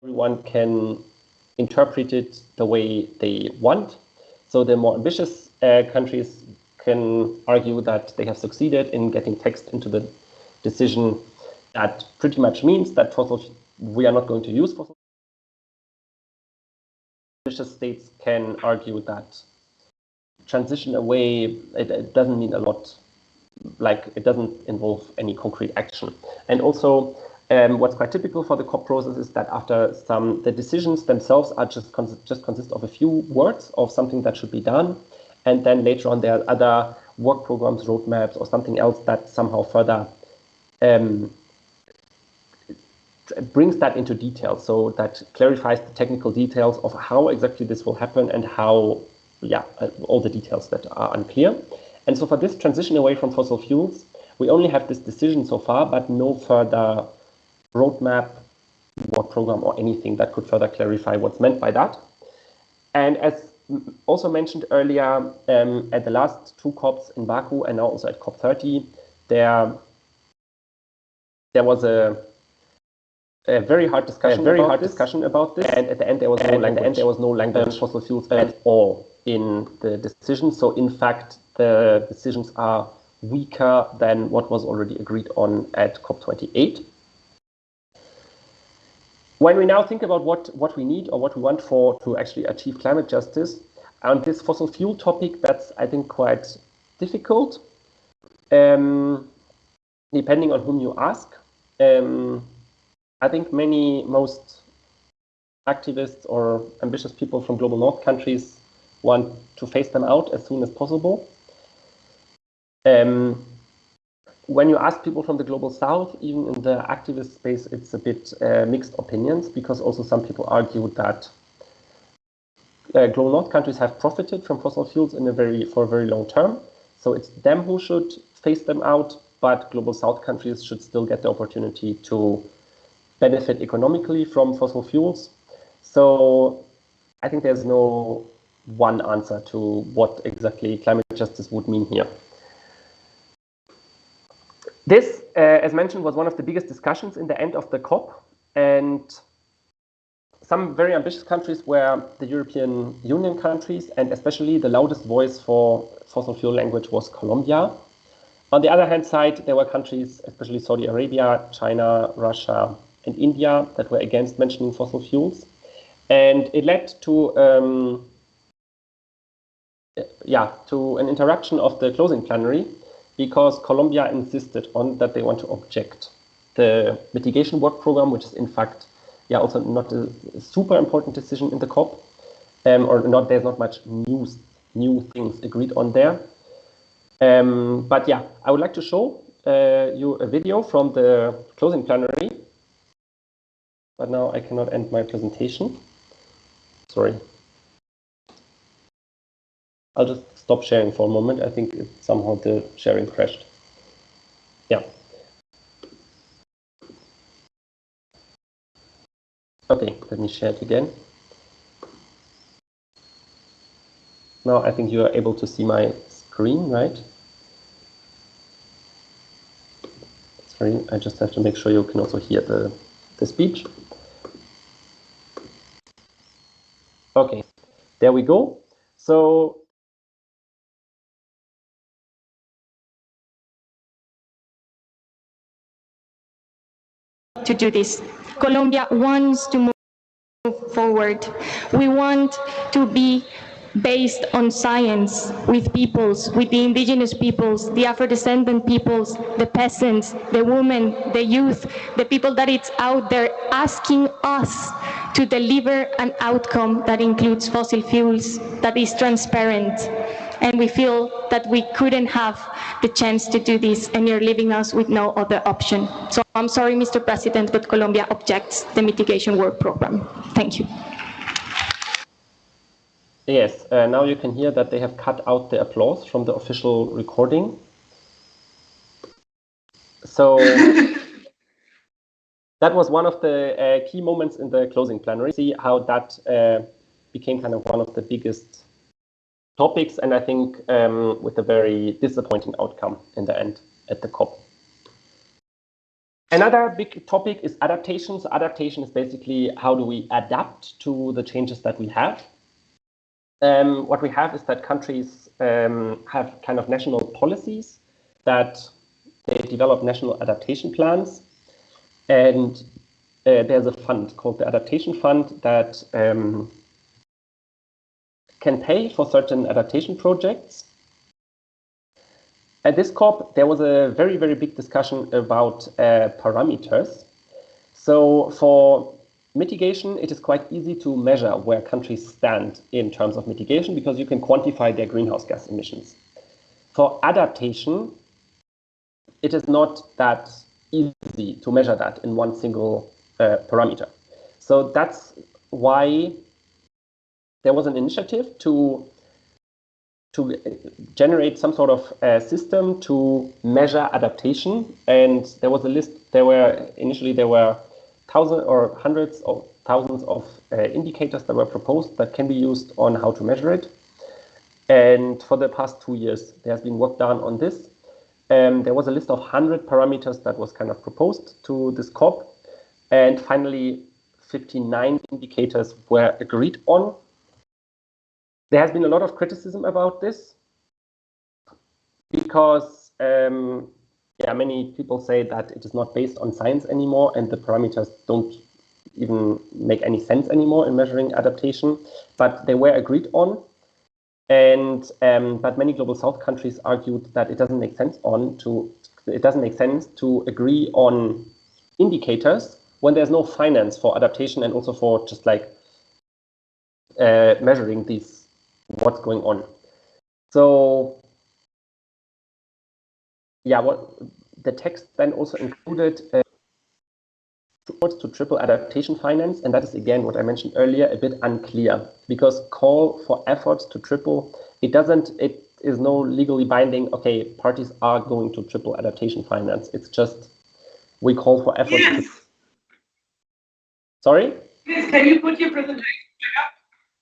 everyone can interpret it the way they want. So the more ambitious countries can argue that they have succeeded in getting text into the decision that pretty much means that we are not going to use fossil. Ambitious states can argue that transition away, it doesn't mean a lot, like it doesn't involve any concrete action. And also what's quite typical for the COP process is that after the decisions themselves are just consist of a few words of something that should be done, and then later on there are other work programs, roadmaps, or something else that somehow further brings that into detail, so that clarifies the technical details of how exactly this will happen and how, all the details that are unclear. And so for this transition away from fossil fuels, we only have this decision so far, but no further roadmap, work program, or anything that could further clarify what's meant by that. And as also mentioned earlier, at the last two COPs in Baku and now also at COP30, there was a very hard discussion about this, and at the end there was no language fossil fuels at all in the decision. So in fact, the decisions are weaker than what was already agreed on at COP28. When we now think about what we need or what we want to actually achieve climate justice, on this fossil fuel topic, that's, I think, quite difficult, depending on whom you ask. I think most activists or ambitious people from global north countries want to phase them out as soon as possible. When you ask people from the global south, even in the activist space, it's a bit mixed opinions, because also some people argue that global north countries have profited from fossil fuels for a very long term. So it's them who should phase them out, but global south countries should still get the opportunity to benefit economically from fossil fuels. So I think there's no one answer to what exactly climate justice would mean here. This, as mentioned, was one of the biggest discussions in the end of the COP, and some very ambitious countries were the European Union countries, and especially the loudest voice for fossil fuel language was Colombia. On the other hand side, there were countries, especially Saudi Arabia, China, Russia, and India, that were against mentioning fossil fuels. And it led to an interruption of the closing plenary, because Colombia insisted on that they want to object the mitigation work program, which is in fact also not a super important decision in the COP, there's not much new things agreed on there. But yeah, I would like to show you a video from the closing plenary. But now I cannot end my presentation. Sorry. I'll just stop sharing for a moment. I think somehow the sharing crashed. Yeah. Okay, let me share it again. Now I think you are able to see my screen, right? Sorry, I just have to make sure you can also hear the speech. Okay, there we go. So to do this. Colombia wants to move forward. We want to be based on science with peoples, with the indigenous peoples, the Afro-descendant peoples, the peasants, the women, the youth, the people that it's out there asking us to deliver an outcome that includes fossil fuels, that is transparent. And we feel that we couldn't have the chance to do this, and you're leaving us with no other option. So I'm sorry, Mr. President, but Colombia objects the mitigation work program. Thank you. Yes, now you can hear that they have cut out the applause from the official recording. So that was one of the key moments in the closing plenary. See how that became kind of one of the biggest topics, and I think with a very disappointing outcome in the end at the COP. Another big topic is adaptation. So adaptation is basically how do we adapt to the changes that we have. What we have is that countries have kind of national policies, that they develop national adaptation plans, and there's a fund called the Adaptation Fund that can pay for certain adaptation projects. At this COP, there was a very, very big discussion about parameters. So for mitigation, it is quite easy to measure where countries stand in terms of mitigation because you can quantify their greenhouse gas emissions. For adaptation, it is not that easy to measure that in one single parameter. So that's why there was an initiative to generate some sort of system to measure adaptation. And there was a list. Initially there were thousands or hundreds of thousands of indicators that were proposed that can be used on how to measure it. And for the past 2 years, there has been work done on this. There was a list of 100 parameters that was kind of proposed to this COP. And finally, 59 indicators were agreed on. There has been a lot of criticism about this because many people say that it is not based on science anymore and the parameters don't even make any sense anymore in measuring adaptation, but they were agreed on. And but many global south countries argued that it doesn't make sense to agree on indicators when there's no finance for adaptation and also for just like measuring what's going on. So yeah, what the text then also included supports to triple adaptation finance, and that is again what I mentioned earlier, a bit unclear because call for efforts to triple, it is no legally binding, okay, parties are going to triple adaptation finance. It's just we call for efforts. Yes. Sorry? Yes, can you put your presentation up?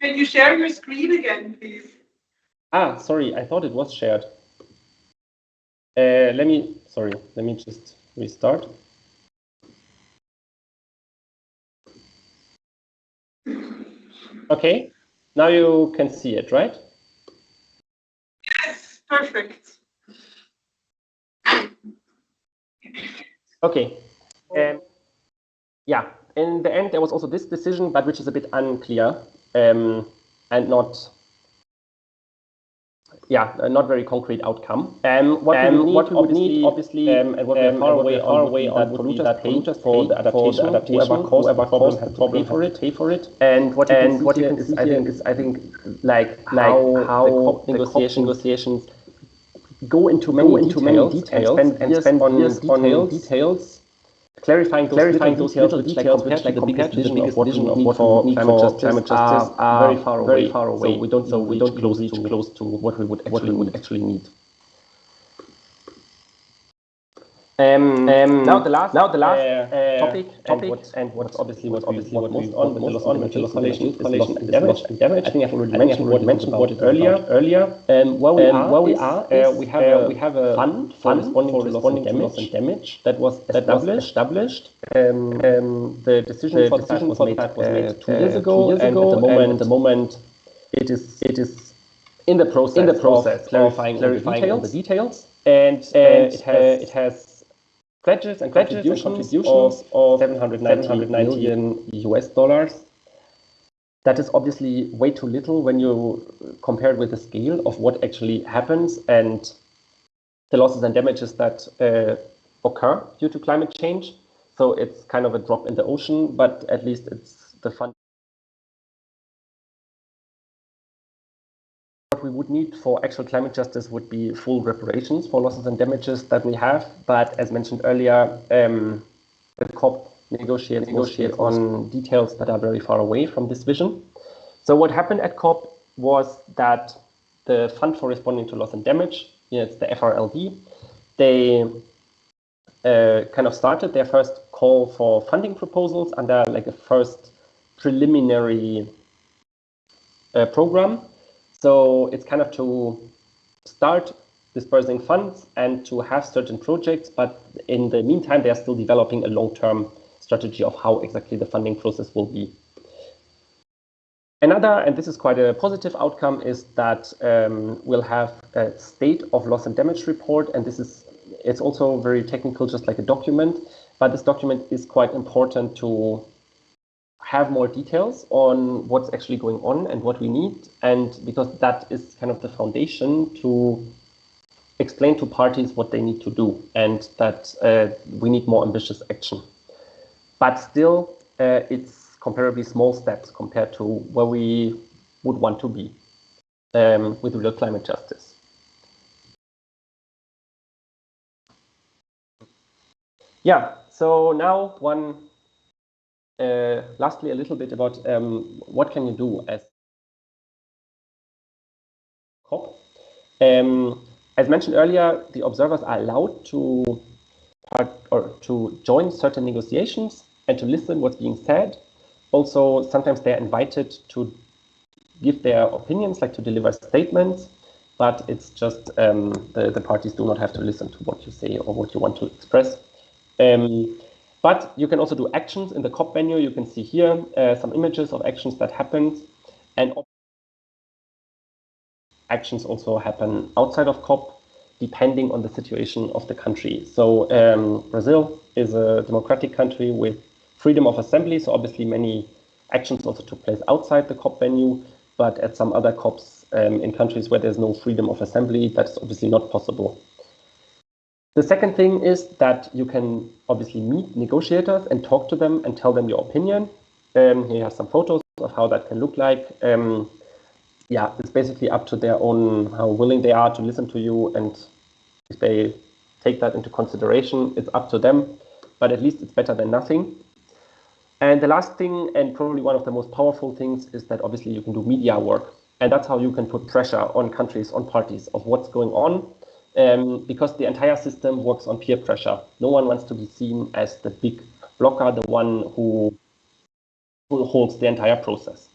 Can you share your screen again, please? Sorry, I thought it was shared. Let me just restart. Okay, now you can see it, right? Yes, perfect. Okay. Yeah, in the end, there was also this decision, but which is a bit unclear and not very concrete outcome. What we would need, obviously, and what we're far away on would be that polluters for the adaptation, whoever caused the problem has to pay for it. And what you can see here is, I think, how the COP negotiations go into many details and spend years on details. Clarifying those little details, which like compared to the biggest vision of what we need for climate justice are very far away. So we don't reach close to what we would actually need. Now the last topic and what's obviously what most on with the loss and coalition is damage. I think I've already mentioned about it earlier. Where we are, we have a fund for responding to loss and damage that was established. The decision for that was made 2 years ago, and at the moment it is in the process clarifying all the details, and it has pledges and contributions of $790 million US. That is obviously way too little when you compare it with the scale of what actually happens and the losses and damages that occur due to climate change. So it's kind of a drop in the ocean, but at least it's the fund. What we would need for actual climate justice would be full reparations for losses and damages that we have. But as mentioned earlier, the COP negotiate on details that are very far away from this vision. So what happened at COP was that the Fund for Responding to Loss and Damage, it's the FRLD, they kind of started their first call for funding proposals under like a first preliminary program. So it's kind of to start dispersing funds and to have certain projects, but in the meantime, they are still developing a long-term strategy of how exactly the funding process will be. Another, and this is quite a positive outcome, is that we'll have a state of loss and damage report, and it's also very technical, just like a document, but this document is quite important to have more details on what's actually going on and what we need, and because that is kind of the foundation to explain to parties what they need to do and that we need more ambitious action. but still it's comparably small steps compared to where we would want to be with real climate justice. Yeah, so now lastly, a little bit about what can you do as COP. As mentioned earlier, the observers are allowed to join certain negotiations and to listen what's being said. Also, sometimes they're invited to give their opinions, like to deliver statements, but it's just the parties do not have to listen to what you say or what you want to express. But you can also do actions in the COP venue. You can see here some images of actions that happened, and actions also happen outside of COP, depending on the situation of the country. So Brazil is a democratic country with freedom of assembly, so obviously many actions also took place outside the COP venue, but at some other COPs in countries where there's no freedom of assembly, that's obviously not possible. The second thing is that you can obviously meet negotiators and talk to them and tell them your opinion. Here you have some photos of how that can look like. Yeah, it's basically up to their own, how willing they are to listen to you, and if they take that into consideration, it's up to them, but at least it's better than nothing. And the last thing, and probably one of the most powerful things, is that obviously you can do media work, and that's how you can put pressure on countries, on parties, of what's going on, because the entire system works on peer pressure. No one wants to be seen as the big blocker, the one who holds the entire process.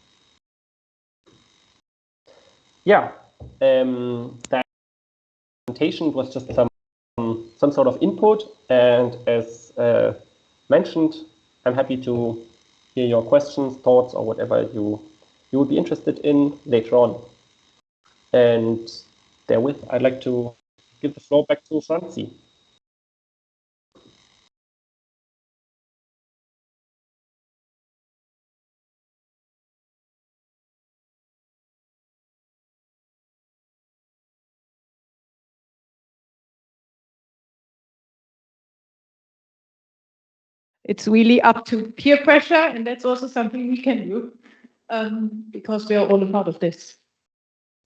Yeah, that presentation was just some sort of input, and as mentioned, I'm happy to hear your questions, thoughts, or whatever you would be interested in later on. And therewith, I'd like to give the floor back to Franzi. It's really up to peer pressure, and that's also something we can do because we are all a part of this.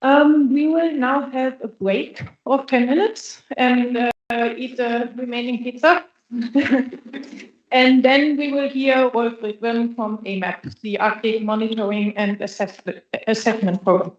We will now have a break of 10 minutes and eat the remaining pizza. And then we will hear Rolf from AMAP, the Arctic Monitoring and Assessment Program.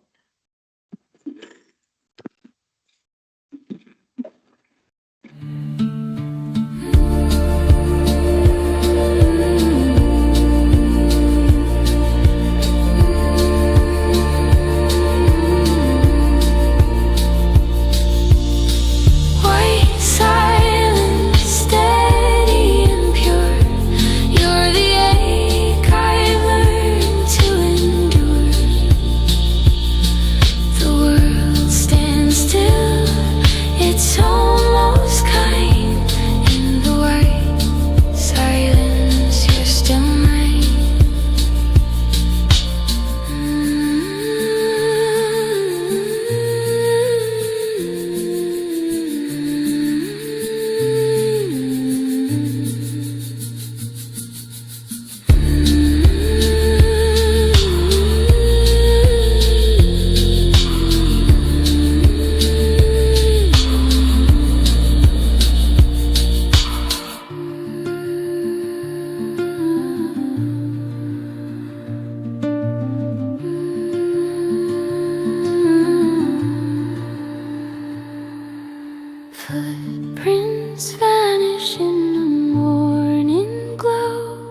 Footprints vanish in the morning glow.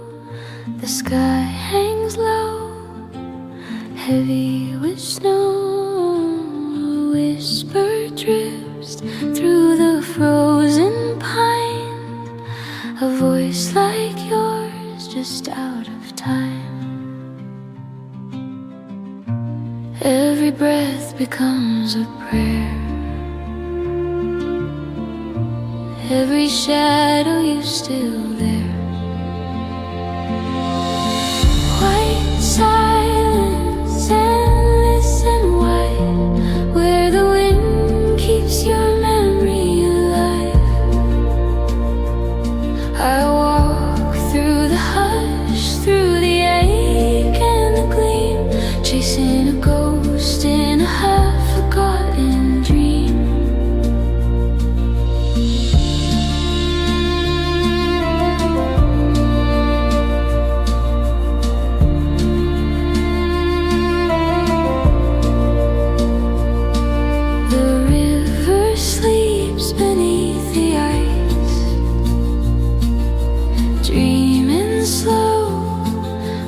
The sky hangs low, heavy with snow. A whisper drifts through the frozen pine. A voice like yours, just out of time. Every breath becomes a prayer. Every shadow, you still there. White silence, endless and wide, where the wind keeps your memory alive. I walk through the through the ache and the gleam, chasing a ghost in a half-forgotten dream. The river sleeps beneath the ice, dreaming slow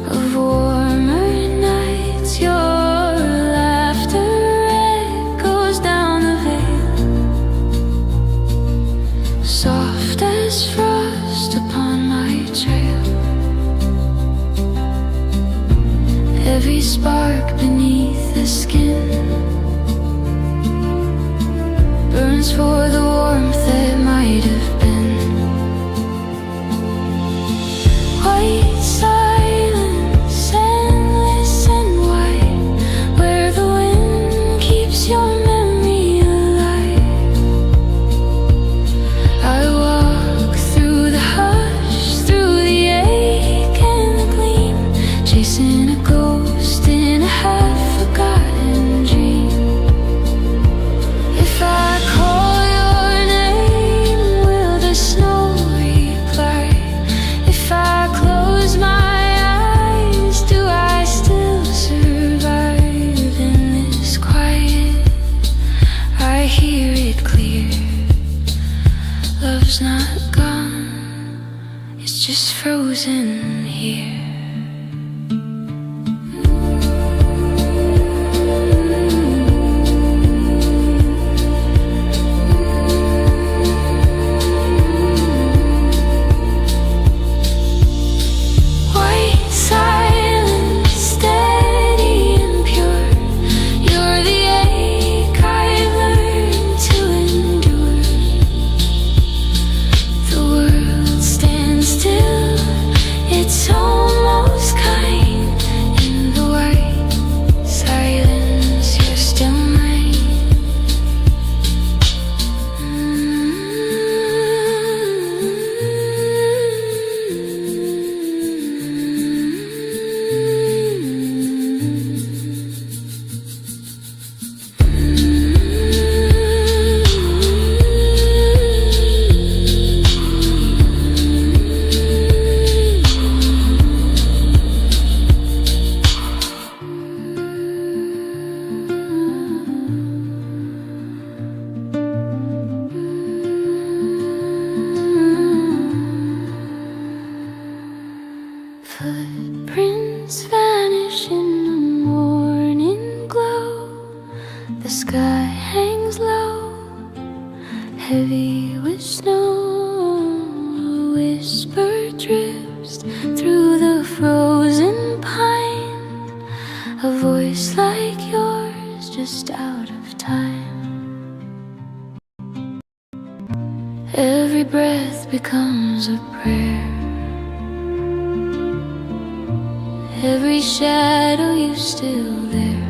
of warmer nights. Your laughter echoes down the vale, soft as frost upon my trail. Every spark beneath the skin burns for the warmth that might have been. White silence, endless and wide, where the wind keeps your memory alive. I walk through the hush, through the ache and the gleam, chasing a ghost in a half-forgotten dream. If I call your name, will the snow reply? If I close my eyes, do I still survive in this quiet? I hear it clear. Love's not gone, it's just frozen here. White silence, steady and pure. You're the ache I've learned to endure. The world stands still, it's almost kind. In the white silence, you're still mine. Footprints vanish in the morning glow. The sky hangs low, heavy with snow. A whisper drifts through the frozen pine, a voice like yours just out of time. Every breath becomes a prayer, every shadow you still there.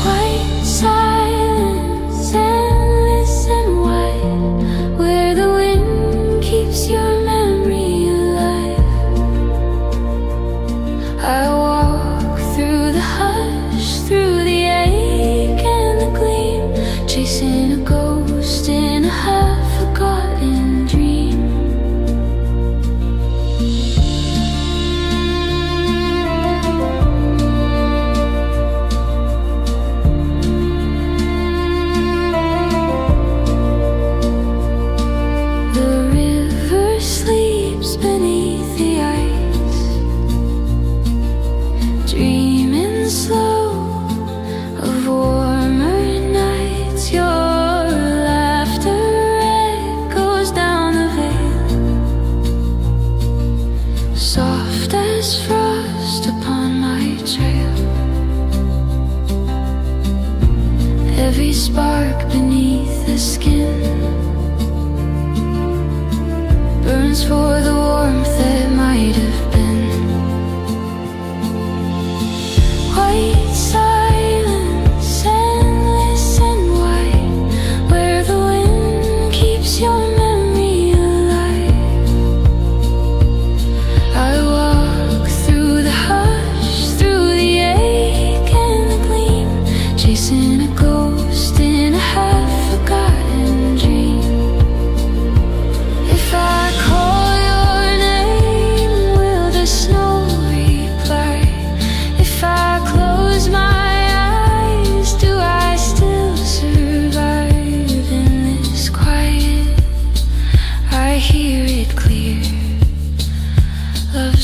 White silence, endless and wide, where the wind keeps your memory alive. I walk through the hush, through the ache and the gleam, chasing a ghost in a half-forgotten dream. The river sleeps beneath the ice, dreaming slow of warmer nights. Your laughter echoes down the vale, soft as frost upon my trail. Every spark beneath the skin burns for the warmth that might have been. White silence, endless and wide, where the wind keeps your memory alive.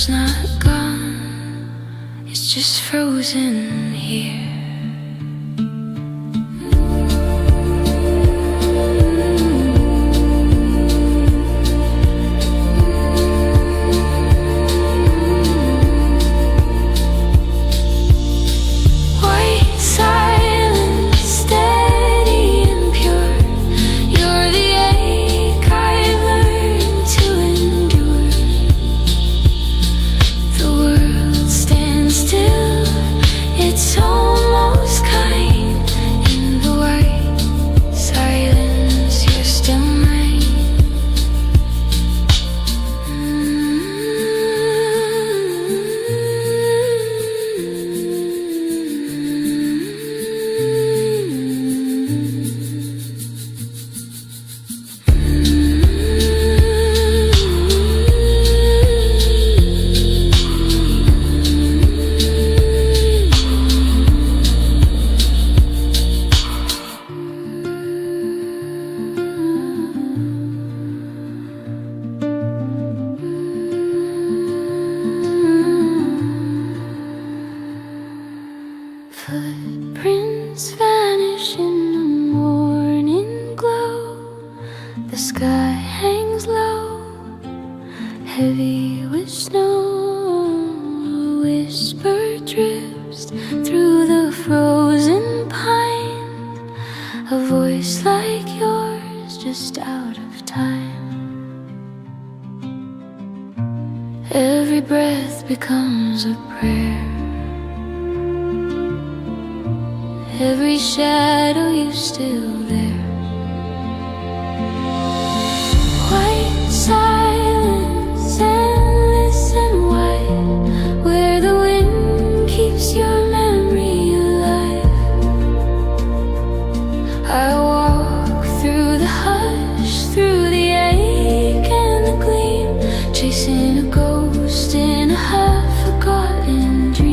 world's not gone, it's just frozen here. Footprints vanish in the morning glow. The sky hangs low, heavy with snow. A whisper drifts through the frozen pine. A voice like yours, just out of time. Every breath becomes a prayer. Every shadow, you still there. White silence, endless and wide, where the wind keeps your memory alive. I walk through the hush, through the ache and the gleam, chasing a ghost in a half-forgotten dream.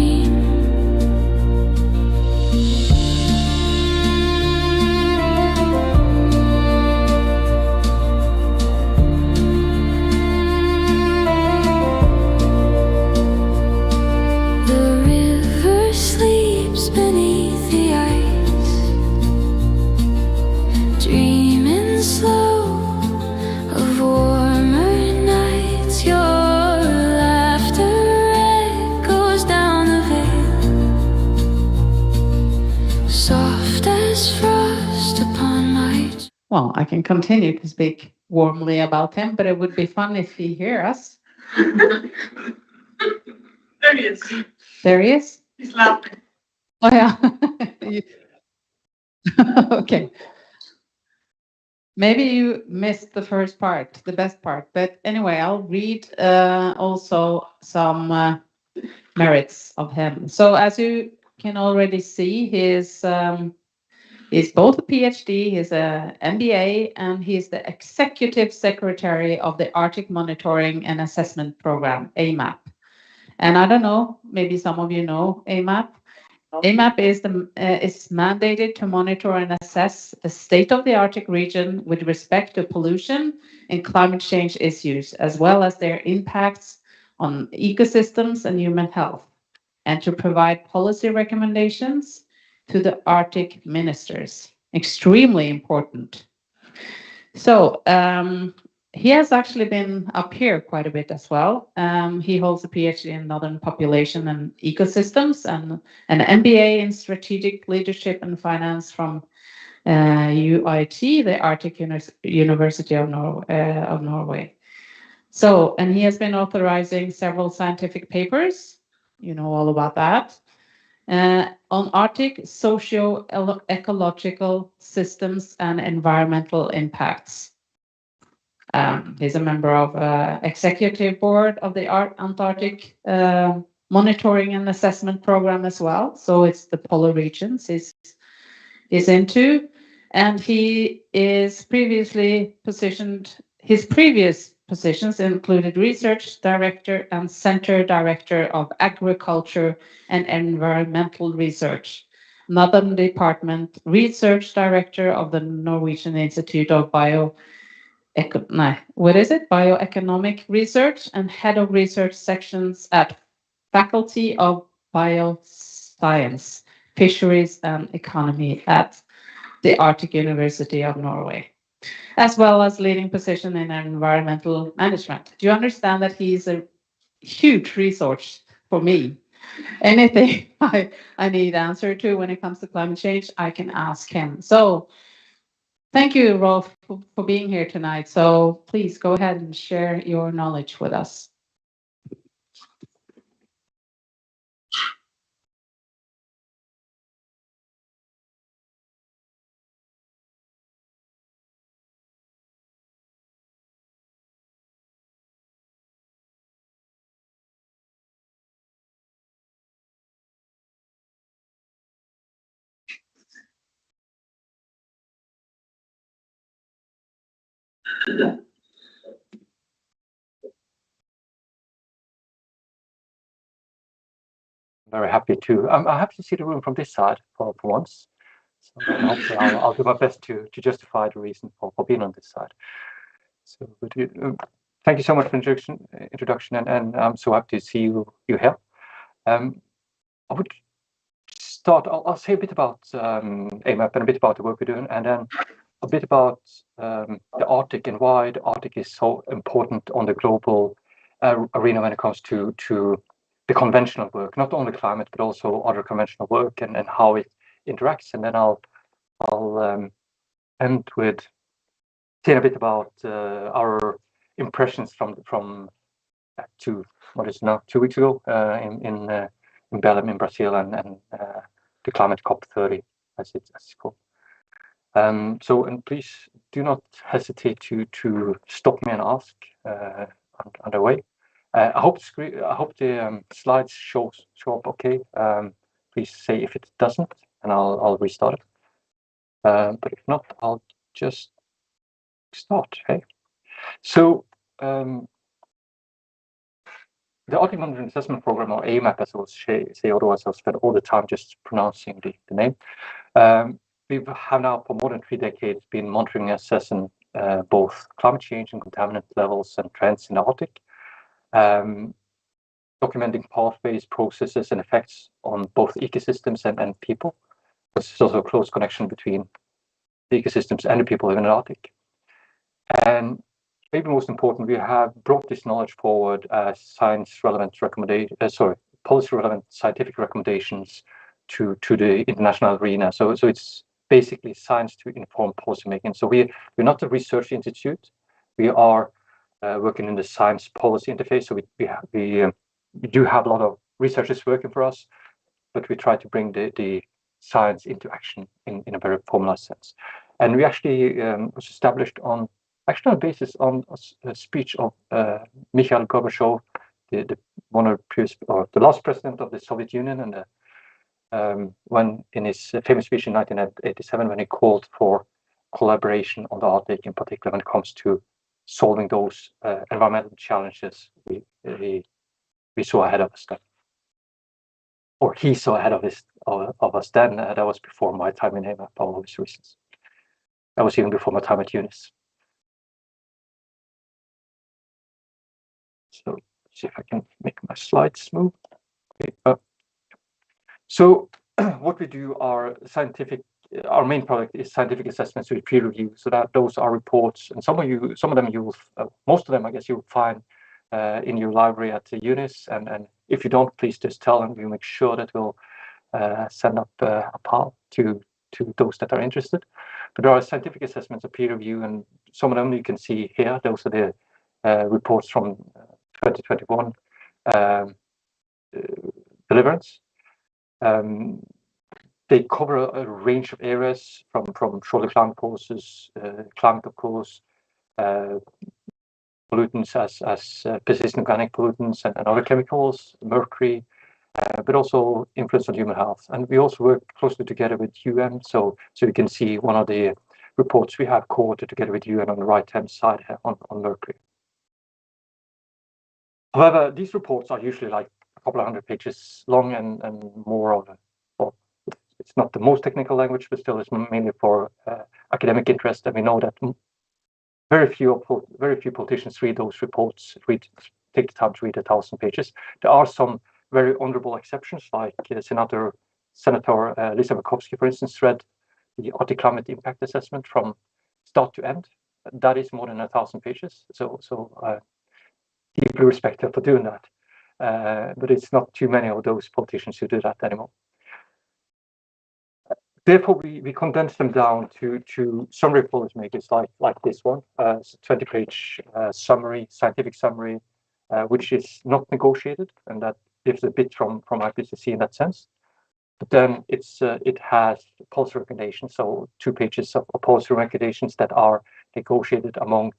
Well, I can continue to speak warmly about him, but it would be fun if he hear us. There he is. There he is. He's laughing. Oh yeah. Okay. Maybe you missed the first part, the best part. But anyway, I'll read also some merits of him. So as you can already see, he's both a PhD, he's an MBA, and he's the Executive Secretary of the Arctic Monitoring and Assessment Program, AMAP. And I don't know, maybe some of you know AMAP. AMAP is mandated to monitor and assess the state of the Arctic region with respect to pollution and climate change issues, as well as their impacts on ecosystems and human health, and to provide policy recommendations to the Arctic ministers. Extremely important. So he has actually been up here quite a bit as well. He holds a PhD in Northern Population and Ecosystems and an MBA in Strategic Leadership and Finance from UIT, the Arctic University of Norway. So, and he has been authorizing several scientific papers, you know all about that, on Arctic socio-ecological systems and environmental impacts. He's a member of executive board of the Antarctic Monitoring and Assessment Program as well. So it's the polar regions he's into, and he is previously positioned. His previous positions included Research Director and Center Director of Agriculture and Environmental Research, Northern Department Research Director of the Norwegian Institute of bioeconomic research and head of research sections at Faculty of Bioscience, Fisheries and Economy at the Arctic University of Norway, as well as leading position in environmental management. Do you understand that he's a huge resource for me? Anything I need answer to when it comes to climate change, I can ask him. So thank you, Rolf, for being here tonight. So please go ahead and share your knowledge with us. Very happy to. I'm happy to see the room from this side for once. So hopefully I'll do my best to justify the reason for being on this side. So thank you so much for the introduction, and I'm so happy to see you here. I would start. I'll say a bit about AMAP and a bit about the work we're doing, and then a bit about the Arctic and why the Arctic is so important on the global arena when it comes to the conventional work, not only climate, but also other conventional work and how it interacts. And then I'll end with saying a bit about our impressions from 2 weeks ago in Belém in Brazil and the climate COP30 as it's called. And please do not hesitate to stop me and ask on the way. I hope the slides show up okay. Please say if it doesn't, and I'll restart it. But if not, I'll just start. Okay. So the Arctic Monitoring Assessment Program, or AMAP, as I will say, otherwise I'll spend all the time just pronouncing the name. We have now for more than 3 decades been monitoring and assessing both climate change and contaminant levels and trends in the Arctic. Documenting pathways, processes, and effects on both ecosystems and people. There's also a close connection between the ecosystems and the people living in the Arctic. And maybe most important, we have brought this knowledge forward as policy-relevant scientific recommendations to the international arena. So it's basically science to inform policymaking. So we're not a research institute. We are working in the science policy interface. So we do have a lot of researchers working for us, but we try to bring the science into action in a very formalized sense. And we actually was established on a basis on a speech of Mikhail Gorbachev, the last president of the Soviet Union, and when in his famous speech in 1987, when he called for collaboration on the Arctic, in particular when it comes to solving those environmental challenges we saw ahead of us then, or he saw ahead of us then. That was before my time in AMAP for obvious reasons. That was even before my time at UNIS. So let's see if I can make my slides move. Okay. So what we do are our main product is scientific assessments with peer review. So that those are reports, and most of them I guess you'll find in your library at the UNIS. And if you don't, please just tell them. We'll make sure that we'll send up a pile to those that are interested. But there are scientific assessments of peer review, and some of them you can see here. Those are the reports from 2021 deliverance. They cover a range of areas from shoulder climate causes, climate of course, pollutants as persistent organic pollutants and other chemicals, mercury, but also influence on human health. And we also work closely together with UN, so you can see one of the reports we have co-authored together with UN on the right-hand side here on mercury. However, these reports are usually like a couple of 100 pages long and more of it's not the most technical language, but still it's mainly for academic interest. And we know that very few politicians read those reports, take the time to read 1,000 pages. There are some very honorable exceptions, like Senator Lisa Murkowski, for instance, read the Arctic Climate Impact Assessment from start to end. That is more than 1,000 pages. So deeply respect her for doing that. But it's not too many of those politicians who do that anymore. Therefore, we condense them down to summary policymakers like this one, 20-page scientific summary, which is not negotiated, and that differs a bit from IPCC in that sense. But then it has policy recommendations, so 2 pages of policy recommendations that are negotiated among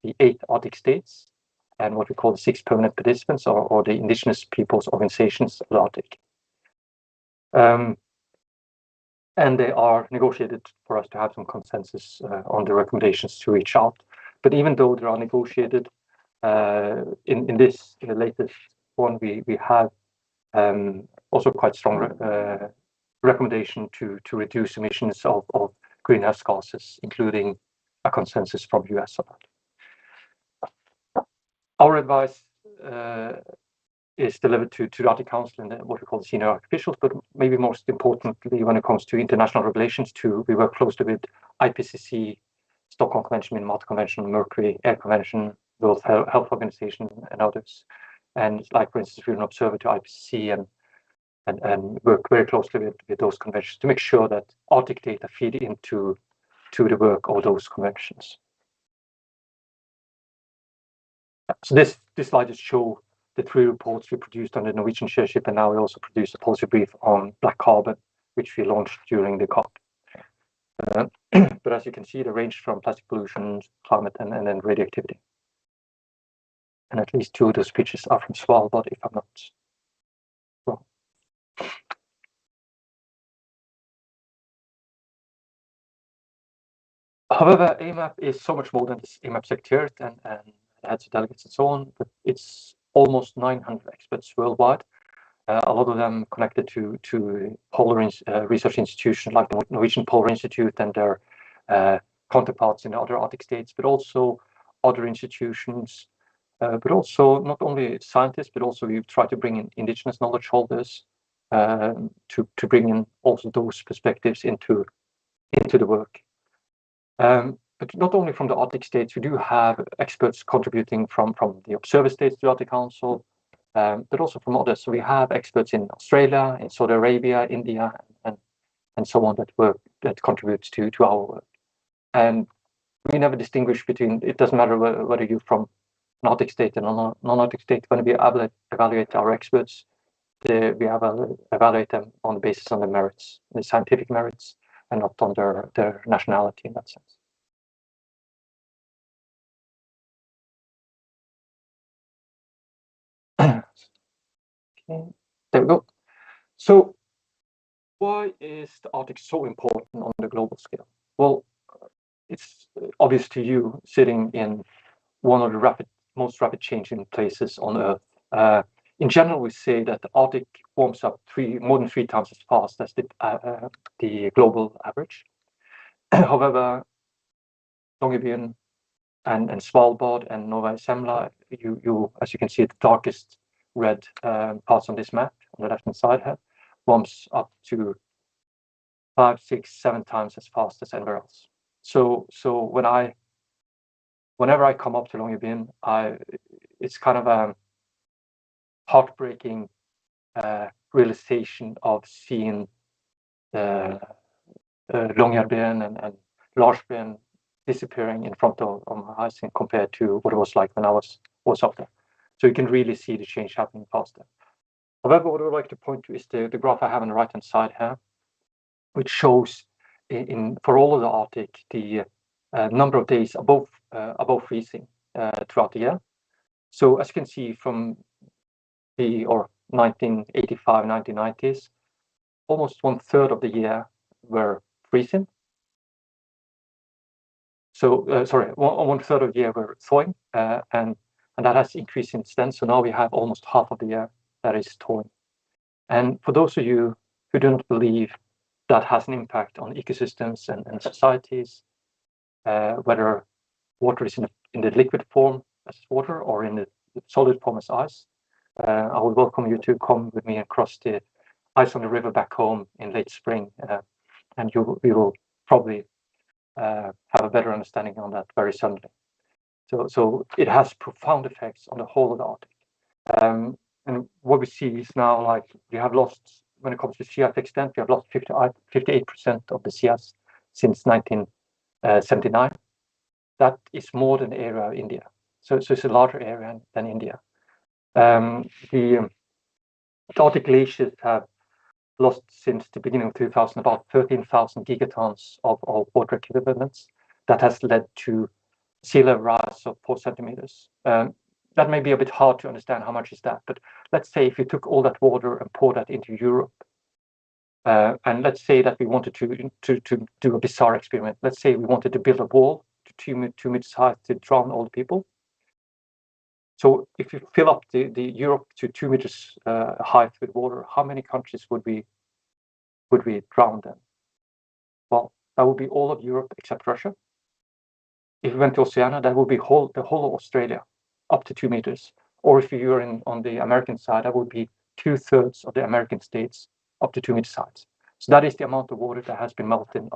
the 8 Arctic states and what we call the 6 permanent participants, or the indigenous peoples organizations of the Arctic. And they are negotiated for us to have some consensus on the recommendations to reach out. But even though they are negotiated, in the latest one, we have also quite strong recommendation to reduce emissions of greenhouse gases, including a consensus from US on that. Our advice is delivered to the Arctic Council and what we call the senior Arctic officials, but maybe most importantly, when it comes to international relations, we work closely with IPCC, Stockholm Convention, Minamata Convention, Mercury, Air Convention, World Health Organization, and others. And like, for instance, we're an observer to IPCC and work very closely with those conventions to make sure that Arctic data feed into the work of those conventions. So this slide just shows the 3 reports we produced on the Norwegian chairship, and now we also produced a policy brief on black carbon, which we launched during the COP. But as you can see, they range from plastic pollution, climate, and then radioactivity. And at least 2 of those pictures are from Svalbard, if I'm not wrong. However, AMAP is so much more than this AMAP secretariat and heads of delegates and so on, but it's almost 900 experts worldwide. A lot of them connected to polar research institutions like the Norwegian Polar Institute and their counterparts in the other Arctic states, but also other institutions, but also not only scientists, but also we try to bring in indigenous knowledge holders to bring in also those perspectives into the work. But not only from the Arctic states, we do have experts contributing from the observer states to the Arctic Council, but also from others. So we have experts in Australia, in Saudi Arabia, India, and so on that contributes to our work. And we never distinguish between, it doesn't matter whether you're from an Arctic state and a non-Arctic state. When we evaluate our experts, we evaluate them on the basis of the merits, the scientific merits, and not on their nationality in that sense. Okay, there we go. So why is the Arctic so important on the global scale? Well, it's obvious to you sitting in one of the most rapid changing places on Earth. In general, we say that the Arctic warms up more than 3 times as fast as the global average. However, Longyearbyen and Svalbard and Nova Zemlya, as you can see, the darkest red parts on this map on the left-hand side here, warms up to 5, 6, 7 times as fast as anywhere else. So whenever I come up to Longyearbyen, it's kind of a heartbreaking realization of seeing Longyearbyen and Larsbyen disappearing in front of my eyes compared to what it was like when I was up there. So you can really see the change happening faster. However, what I would like to point to is the graph I have on the right-hand side here, which shows for all of the Arctic the number of days above freezing throughout the year. So as you can see from the 1985, 1990s, almost 1/3 of the year were freezing. So sorry, 1/3 of the year were thawing, and that has increased since then. So now we have almost half of the year that is thawing. And for those of you who do not believe that has an impact on ecosystems and societies, whether water is in the liquid form as water or in the solid form as ice, I would welcome you to come with me and cross the ice on the river back home in late spring, and you will probably have a better understanding on that very suddenly. So it has profound effects on the whole of the Arctic. And what we see is now, like, we have lost, when it comes to sea ice extent, we have lost 58% of the sea ice since 1979. That is more than the area of India. So it's a larger area than India. The Arctic glaciers have lost since the beginning of 2000 about 13,000 gigatons of water equivalents. That has led to sea level rise of 4 centimeters. That may be a bit hard to understand how much is that, but let's say if you took all that water and poured that into Europe, and let's say that we wanted to do a bizarre experiment. Let's say we wanted to build a wall to 2 meters high to drown all the people. So if you fill up the Europe to 2 meters height with water, how many countries would we drown then? Well, that would be all of Europe except Russia. If we went to Oceania, that would be the whole of Australia, up to 2 meters. Or if you were on the American side, that would be 2/3 of the American states up to 2 meters height. So that is the amount of water that has been melted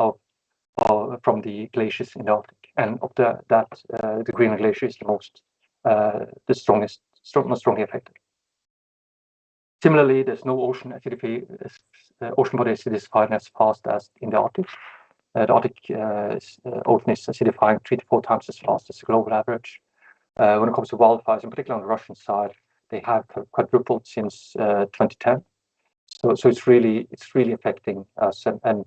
from the glaciers in the Arctic. And of the Greenland glacier is the strongest, most strongly affected. Similarly, there's no ocean body acidified as fast as in the Arctic. The Arctic ocean is acidifying 3 to 4 times as fast as the global average. When it comes to wildfires, in particular on the Russian side, they have quadrupled since 2010. So it's really affecting us, and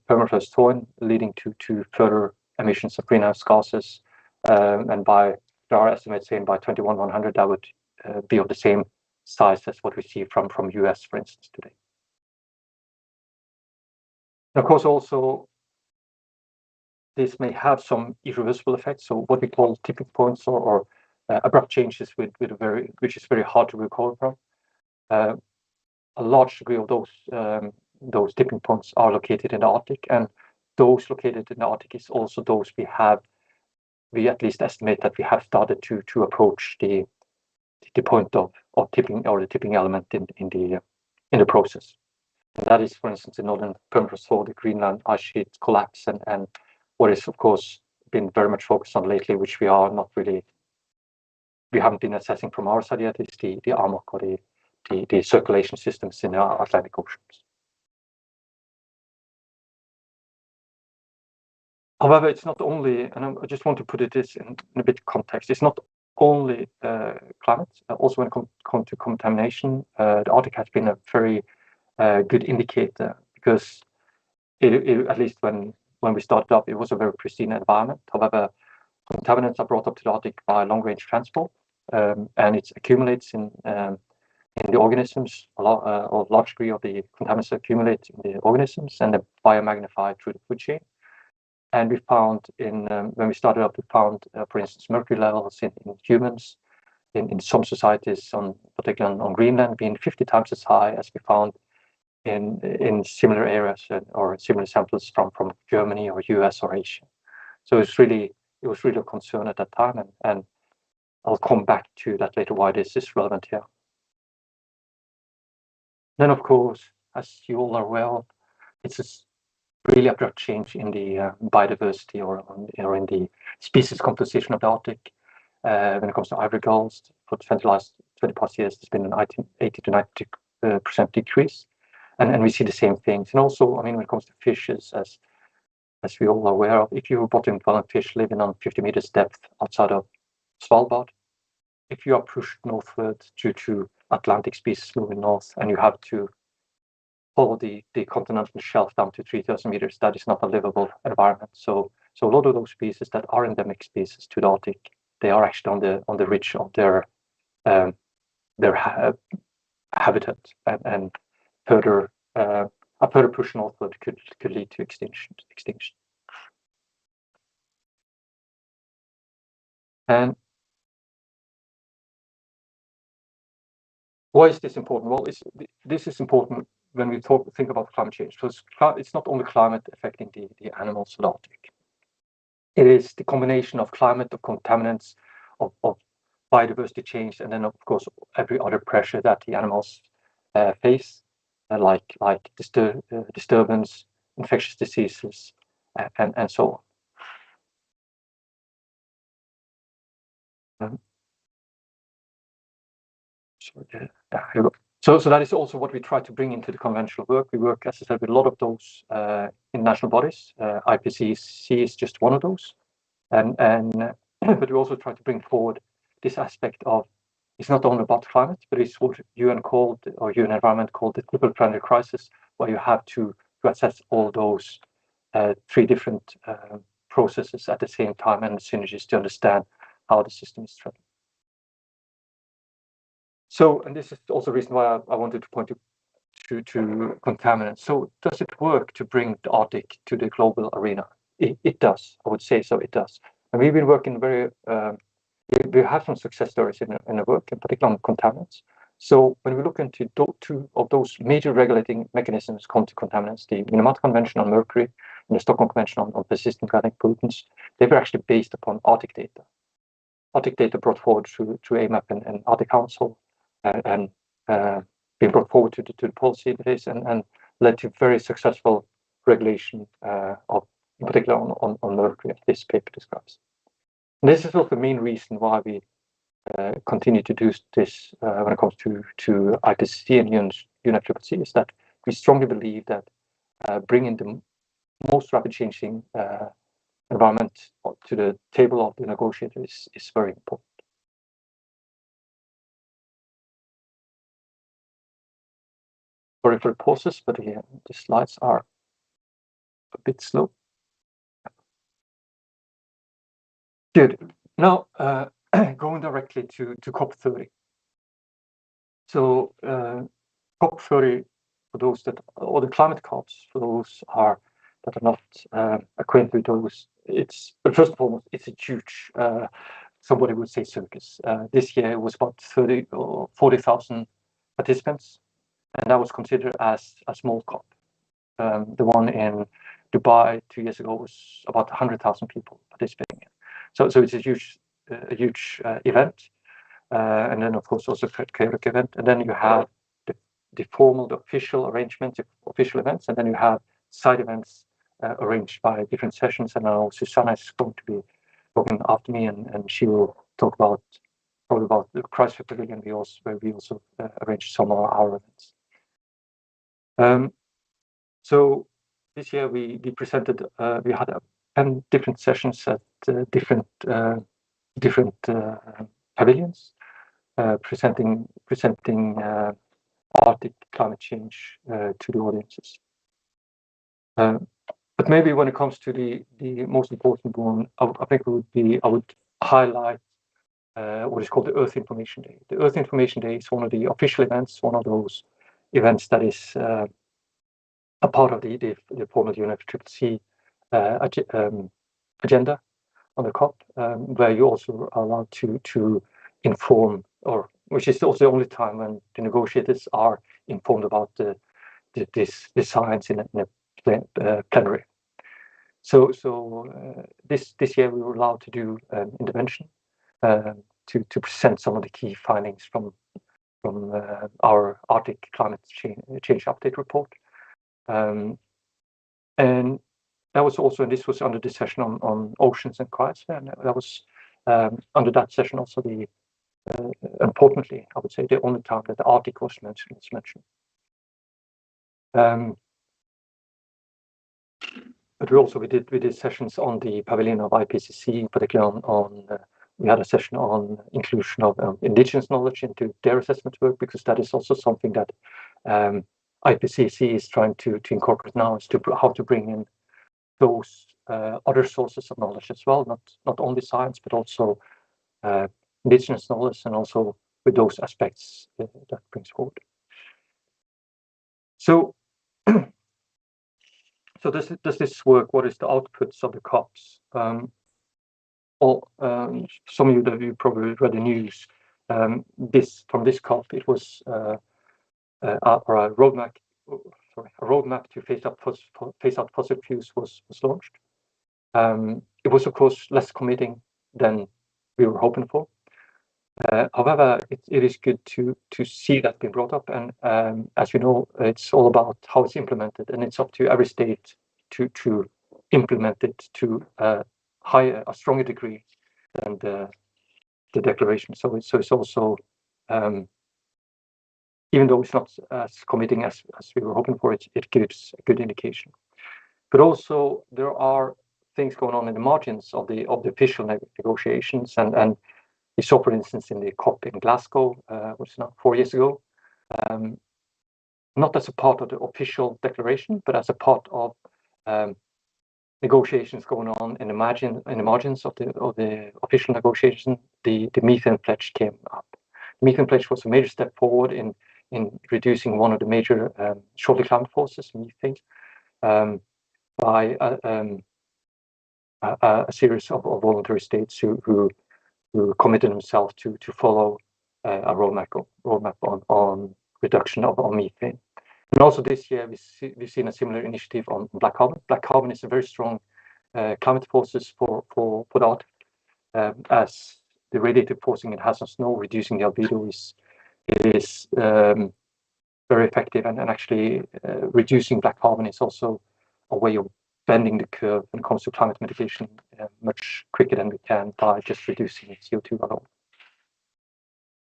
permafrost thawing leading to further emissions of greenhouse gases. And there are estimates saying by 2100 that would be of the same size as what we see from US, for instance, today. And of course, also this may have some irreversible effects. So what we call tipping points or abrupt changes which is very hard to recover from. A large degree of those tipping points are located in the Arctic, and those located in the Arctic is also those we at least estimate that we have started to approach the point of tipping, or the tipping element in the process. And that is, for instance, the northern permafrost thaw, the Greenland ice sheet collapse, and what is, of course, been very much focused on lately, which we haven't been assessing from our side yet, is the AMAP, or the circulation systems in the Atlantic oceans. However, it's not only, and I just want to put this in a bit of context, it's not only climate. Also, when it comes to contamination, the Arctic has been a very good indicator, because at least when we started up, it was a very pristine environment. However, contaminants are brought up to the Arctic by long-range transport, and it accumulates in the organisms. A large degree of the contaminants accumulate in the organisms and then biomagnify through the food chain. And we found when we started up, we found, for instance, mercury levels in humans in some societies, particularly on Greenland, being 50 times as high as we found in similar areas or similar samples from Germany or US or Asia. So it was really a concern at that time, and I'll come back to that later, why this is relevant here. Then, of course, as you all are aware, it's a really abrupt change in the biodiversity or in the species composition of the Arctic. When it comes to ivory gulls, for the last 20 plus years, there's been an 80 to 90% decrease. And we see the same things. And also, I mean, when it comes to fishes, as we all are aware of, if you're a bottom-dwelling fish living on 50 meters depth outside of Svalbard, if you are pushed northward due to Atlantic species moving north, and you have to follow the continental shelf down to 3,000 meters, that is not a livable environment. So a lot of those species that are endemic species to the Arctic, they are actually on the ridge of their habitat, and further a further push northward could lead to extinction. And why is this important? Well, this is important when we think about climate change, because it's not only climate affecting the animals of the Arctic. It is the combination of climate, of contaminants, of biodiversity change, and then of course every other pressure that the animals face, like disturbance, infectious diseases, and so on. Here we go. So that is also what we try to bring into the conventional work. We work, as I said, with a lot of those international bodies. IPCC is just one of those, and but we also try to bring forward this aspect of it's not only about climate, but it's what UN called, or UN Environment called, the triple planetary crisis, where you have to assess all those three different processes at the same time and the synergies to understand how the system is threatened. So, and this is also the reason why I wanted to point to contaminants. So does it work to bring the Arctic to the global arena? It does, I would say so, it does. And we've been working we have some success stories in the work, in particular on contaminants. So when we look into two of those major regulating mechanisms come to contaminants, the Minamata Convention on mercury and the Stockholm Convention on persistent organic pollutants, they were actually based upon Arctic data. Arctic data brought forward through AMAP and Arctic Council, and being brought forward to the policy base and led to very successful regulation of, in particular on mercury, as this paper describes. And this is also the main reason why we continue to do this when it comes to IPCC and UNFCCC, is that we strongly believe that bringing the most rapid changing environment to the table of the negotiator is very important. Sorry for the pauses, but the slides are a bit slow. Good. Now, going directly to COP30. So COP30, for those that, or the climate COPs, for those that are not acquainted with those, but first and foremost, it's a huge, somebody would say circus. This year it was about 30 or 40,000 participants, and that was considered as a small COP. The one in Dubai 2 years ago was about 100,000 people participating in. So it's a huge event, and then of course also a chaotic event. And then you have the formal, the official arrangements, the official events, and then you have side events arranged by different sessions. And now Susana is going to be talking after me, and she will talk probably about the Cryosphere Pavilion where we also arranged some of our events. So this year we presented, we had 10 different sessions at different pavilions, presenting Arctic climate change to the audiences. But maybe when it comes to the most important one, I think I would highlight what is called the Earth Information Day. The Earth Information Day is one of the official events, one of those events that is a part of the formal UNFCCC agenda on the COP, where you also are allowed to inform, or which is also the only time when the negotiators are informed about the science in a plenary. So this year we were allowed to do an intervention to present some of the key findings from our Arctic climate change update report. And that was also, and this was under the session on oceans and cryosphere, and that was under that session also importantly, I would say, the only time that the Arctic was mentioned. But we did sessions on the pavilion of IPCC, particularly we had a session on inclusion of indigenous knowledge into their assessment work, because that is also something that IPCC is trying to incorporate now, is how to bring in those other sources of knowledge as well, not only science, but also indigenous knowledge, and also with those aspects that brings forward. So, does this work? What is the outputs of the COPs? Some of you probably read the news. From this COP, it was a roadmap to phase out fossil fuels was launched. it was, of course, less committing than we were hoping for. However, it is good to see that being brought up, and as you know, it's all about how it's implemented, and it's up to every state to implement it to a stronger degree than the declaration. So it's also, even though it's not as committing as we were hoping for, it gives a good indication. But also there are things going on in the margins of the official negotiations, and we saw, for instance, in the COP in Glasgow, which is now 4 years ago, not as a part of the official declaration, but as a part of negotiations going on in the margins of the official negotiation. The methane pledge came up. The methane pledge was a major step forward in reducing one of the major shortly climate forces, methane, by a series of voluntary states who committed themselves to follow a roadmap on reduction of methane. And also this year we've seen a similar initiative on black carbon. Black carbon is a very strong climate forces for the Arctic, as the radiative forcing it has on snow, reducing the albedo is very effective, and actually reducing black carbon is also a way of bending the curve when it comes to climate mitigation much quicker than we can by just reducing CO2 alone.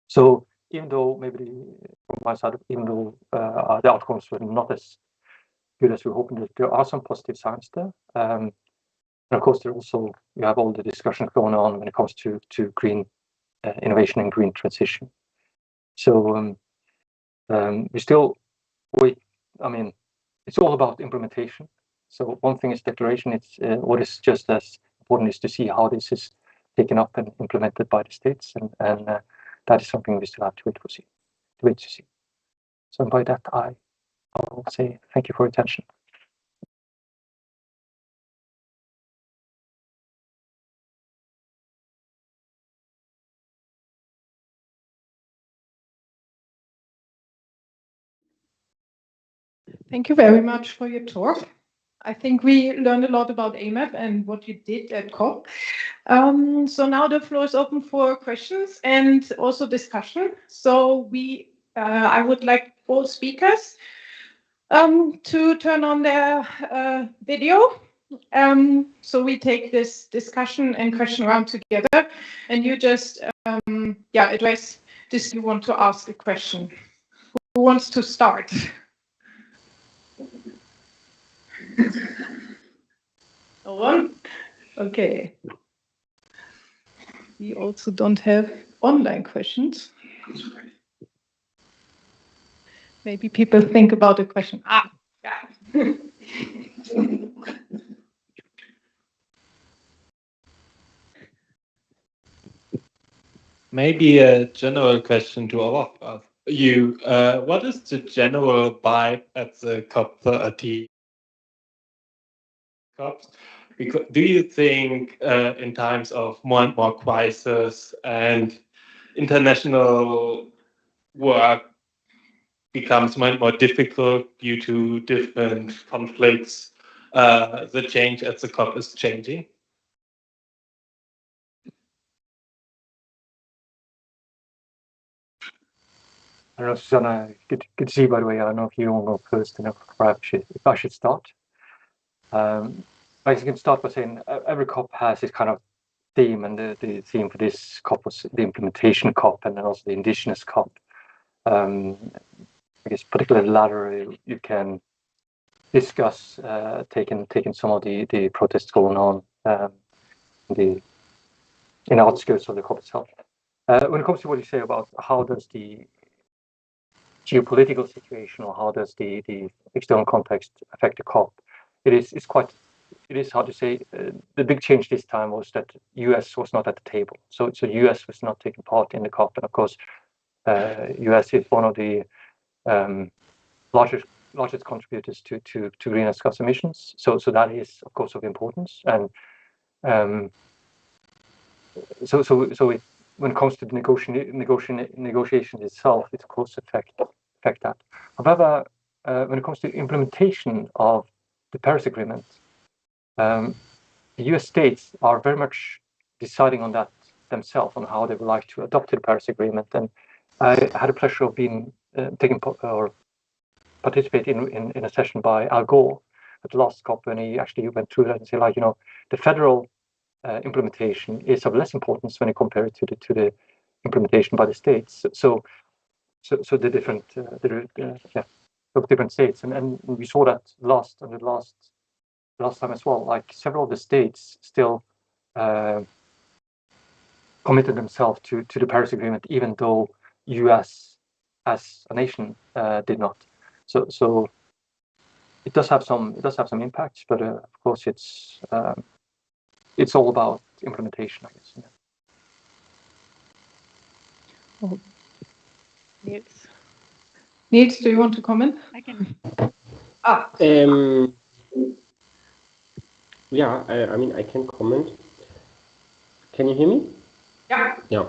So even though from my side, even though the outcomes were not as good as we were hoping, there are some positive signs there. And of course, there also, you have all the discussions going on when it comes to green innovation and green transition. So we still wait. I mean, it's all about implementation. So one thing is declaration. It's what is just as important is to see how this is taken up and implemented by the states, and that is something we still have to wait to see. So by that, I'll say thank you for your attention. Thank you very much for your talk. I think we learned a lot about AMAP and what you did at COP. So now the floor is open for questions and also discussion. So I would like all speakers to turn on their video. So we take this discussion and question round together, and you just address this. You want to ask a question. Who wants to start? No one? Okay. We also don't have online questions. Maybe people think about a question. Yeah. Maybe a general question to all of you. What is the general vibe at the COP30? Do you think in times of more and more crisis and international work becomes more and more difficult due to different conflicts, the change at the COP is changing? I don't know, Susana, good to see you, by the way. I don't know if you want to go first, and if I should start. I can start by saying every COP has this kind of theme, and the theme for this COP was the implementation COP, and then also the indigenous COP. I guess particularly the latter, you can discuss taking some of the protests going on in the outskirts of the COP itself. When it comes to what you say about how does the geopolitical situation or how does the external context affect the COP, it is hard to say. The big change this time was that US was not at the table. So US was not taking part in the COP, and of course US is one of the largest contributors to greenhouse gas emissions. So that is of course of importance, and when it comes to the negotiation itself, it of course affect that. However, when it comes to implementation of the Paris Agreement, the US states are very much deciding on that themselves, on how they would like to adopt the Paris Agreement. And I had the pleasure of being participating in a session by Al Gore at the last COP, and he actually went through that and said, like, you know, the federal implementation is of less importance when you compare it to the implementation by the states. So the different of different states, and we saw that last time as well. Like several of the states still committed themselves to the Paris Agreement, even though US as a nation did not. So it does have some impacts, but of course it's all about implementation, I guess. Yeah. Nils, do you want to comment? I can. Yeah, I mean, I can comment. Can you hear me? Yeah. Yeah.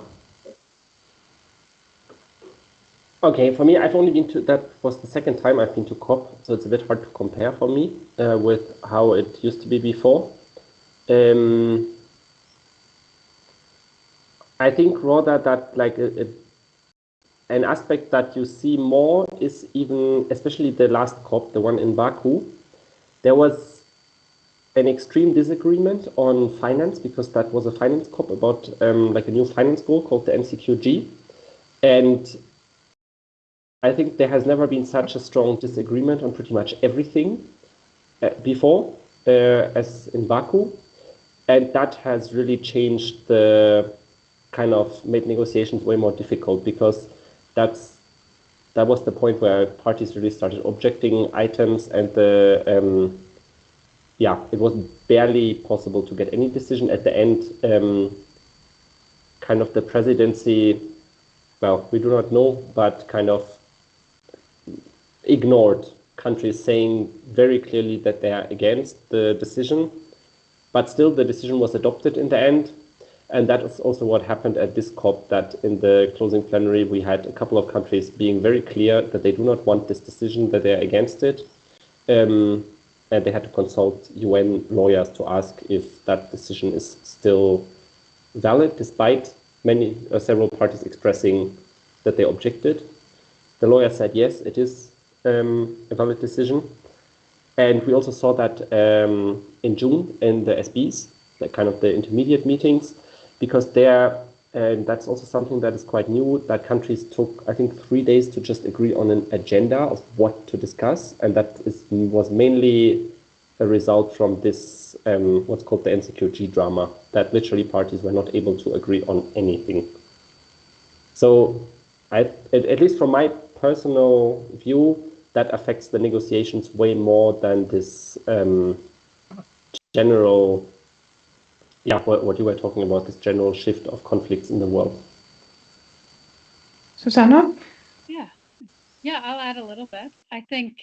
Okay, for me, I've only been to, that was the second time I've been to COP, so it's a bit hard to compare for me with how it used to be before. I think rather that like an aspect that you see more is even, especially the last COP, the one in Baku, there was an extreme disagreement on finance, because that was a finance COP about like a new finance goal called the MCQG. And I think there has never been such a strong disagreement on pretty much everything before as in Baku. And that has really changed the kind of made negotiations way more difficult, because that was the point where parties really started objecting items, and the it was barely possible to get any decision at the end. Kind of the presidency, well, we do not know, but kind of ignored countries saying very clearly that they are against the decision, but still the decision was adopted in the end. And that is also what happened at this COP, that in the closing plenary we had a couple of countries being very clear that they do not want this decision, that they are against it. And they had to consult UN lawyers to ask if that decision is still valid, despite several parties expressing that they objected. The lawyer said, yes, it is a valid decision. And we also saw that in June in the SBs, like kind of the intermediate meetings, because there, and that's also something that is quite new, that countries took, I think, 3 days to just agree on an agenda of what to discuss. And that was mainly a result from this, what's called the NCQG drama, that literally parties were not able to agree on anything. So at least from my personal view, that affects the negotiations way more than this general, what you were talking about, this general shift of conflicts in the world. Susana? Yeah, I'll add a little bit. I think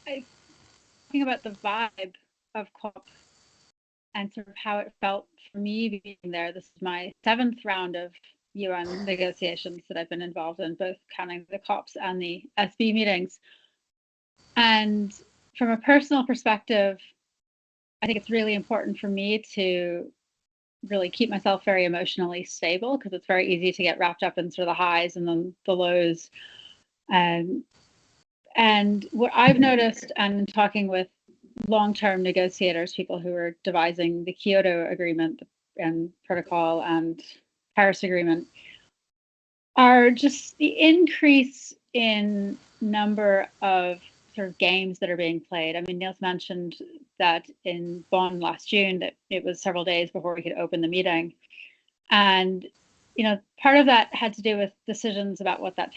thinking about the vibe of COP and sort of how it felt for me being there. This is my 7th round of UN negotiations that I've been involved in, both counting the COPs and the SB meetings. And from a personal perspective, I think it's really important for me to really keep myself very emotionally stable, because it's very easy to get wrapped up in sort of the highs and then the lows. And what I've noticed, and talking with long-term negotiators, people who are devising the Kyoto Agreement and Protocol and Paris Agreement, are just the increase in number of sort of games that are being played. I mean, Nils mentioned that in Bonn last June, that it was several days before we could open the meeting. And, you know, part of that had to do with decisions about what the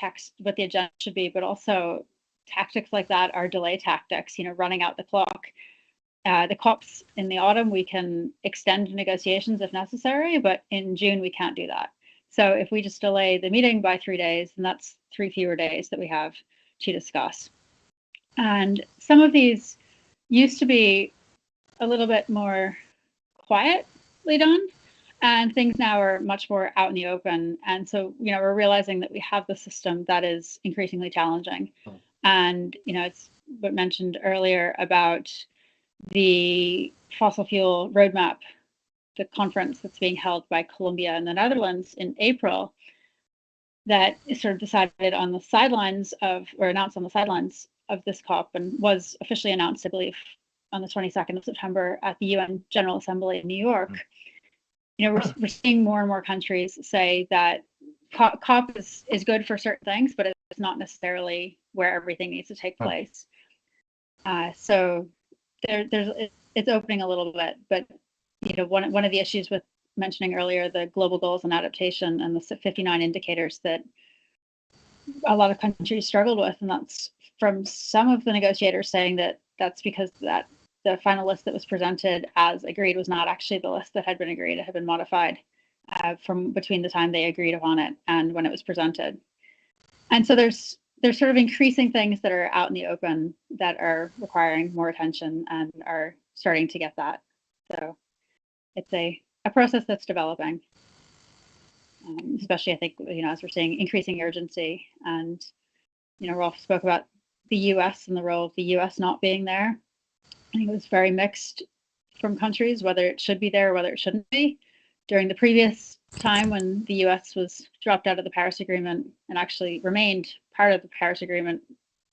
agenda should be, but also tactics like that are delay tactics, you know, running out the clock. The COPs in the autumn, we can extend negotiations if necessary, but in June, we can't do that. So if we just delay the meeting by 3 days, then that's 3 fewer days that we have to discuss. And some of these used to be a little bit more quietly done, and things now are much more out in the open. And so, you know, we're realizing that we have the system that is increasingly challenging. And, you know, it's what mentioned earlier about the fossil fuel roadmap, the conference that's being held by Colombia and the Netherlands in April, that is sort of decided on the sidelines of, or announced on the sidelines of this COP, and was officially announced, I believe, on the 22nd of September at the UN General Assembly in New York. You know, we're seeing more and more countries say that COP is good for certain things, but it's not necessarily where everything needs to take place. So it's opening a little bit, but you know, one of the issues with mentioning earlier the global goals and adaptation and the 59 indicators that a lot of countries struggled with, and that's from some of the negotiators saying that that's because that the final list that was presented as agreed was not actually the list that had been agreed. It had been modified from between the time they agreed upon it and when it was presented. And so there's sort of increasing things that are out in the open that are requiring more attention and are starting to get that. So it's a process that's developing, especially I think, you know, as we're seeing increasing urgency. And, you know, Rolf spoke about the US and the role of the US not being there. I think it was very mixed from countries, whether it should be there or whether it shouldn't be. During the previous time when the US was dropped out of the Paris Agreement and actually remained part of the Paris Agreement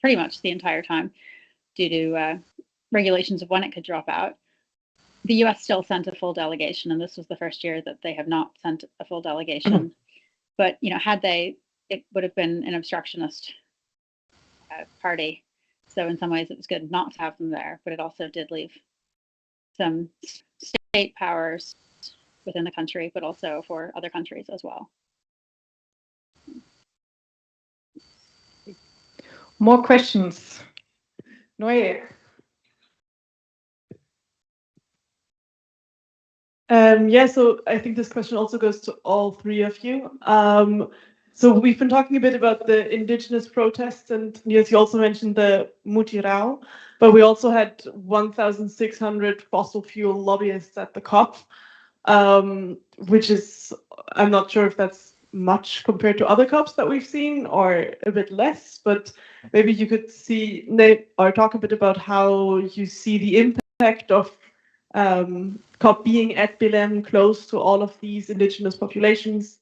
pretty much the entire time due to regulations of when it could drop out, the US still sent a full delegation, and this was the first year that they have not sent a full delegation. But, you know, had they, it would have been an obstructionist party. So in some ways it was good not to have them there, but it also did leave some state powers within the country, but also for other countries as well. More questions? Noé. Yeah, so I think this question also goes to all three of you. So we've been talking a bit about the indigenous protests, and Nils, you also mentioned the Mutirao, but we also had 1,600 fossil fuel lobbyists at the COP, which is, I'm not sure if that's much compared to other COPs that we've seen, or a bit less, but maybe you could see or talk a bit about how you see the impact of COP being at Belém, close to all of these indigenous populations.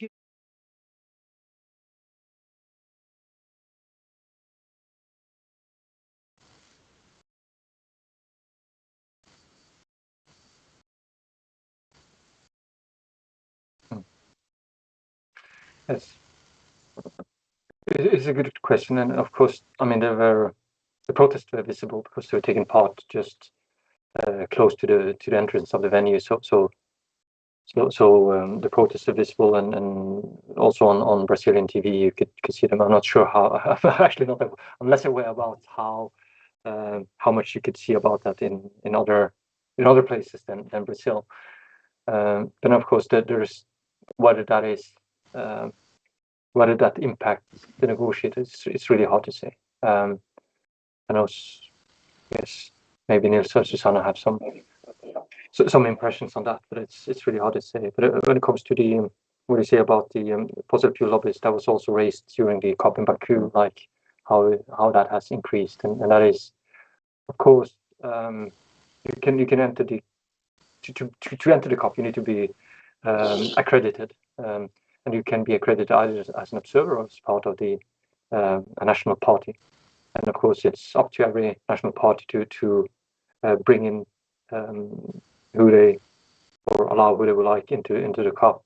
Yes, it's a good question, and of course, I mean, the protests were visible because they were taking part just close to the entrance of the venue. So the protests are visible, and also on Brazilian TV you could see them. I'm not sure how. I'm less aware about how much you could see about that in other places than Brazil. But of course, there's whether that impacts the negotiators, it's really hard to say. I know, yes, maybe Nils or Susana have some impressions on that, but it's really hard to say. But when it comes to the what you say about the fossil fuel lobbyists, that was also raised during the COP in Baku, like how that has increased, and that is, of course, you can enter the to enter the COP, you need to be accredited, and you can be accredited either as an observer or as part of the a national party. And of course, it's up to every national party to bring in who they, or allow who they would like into the COP.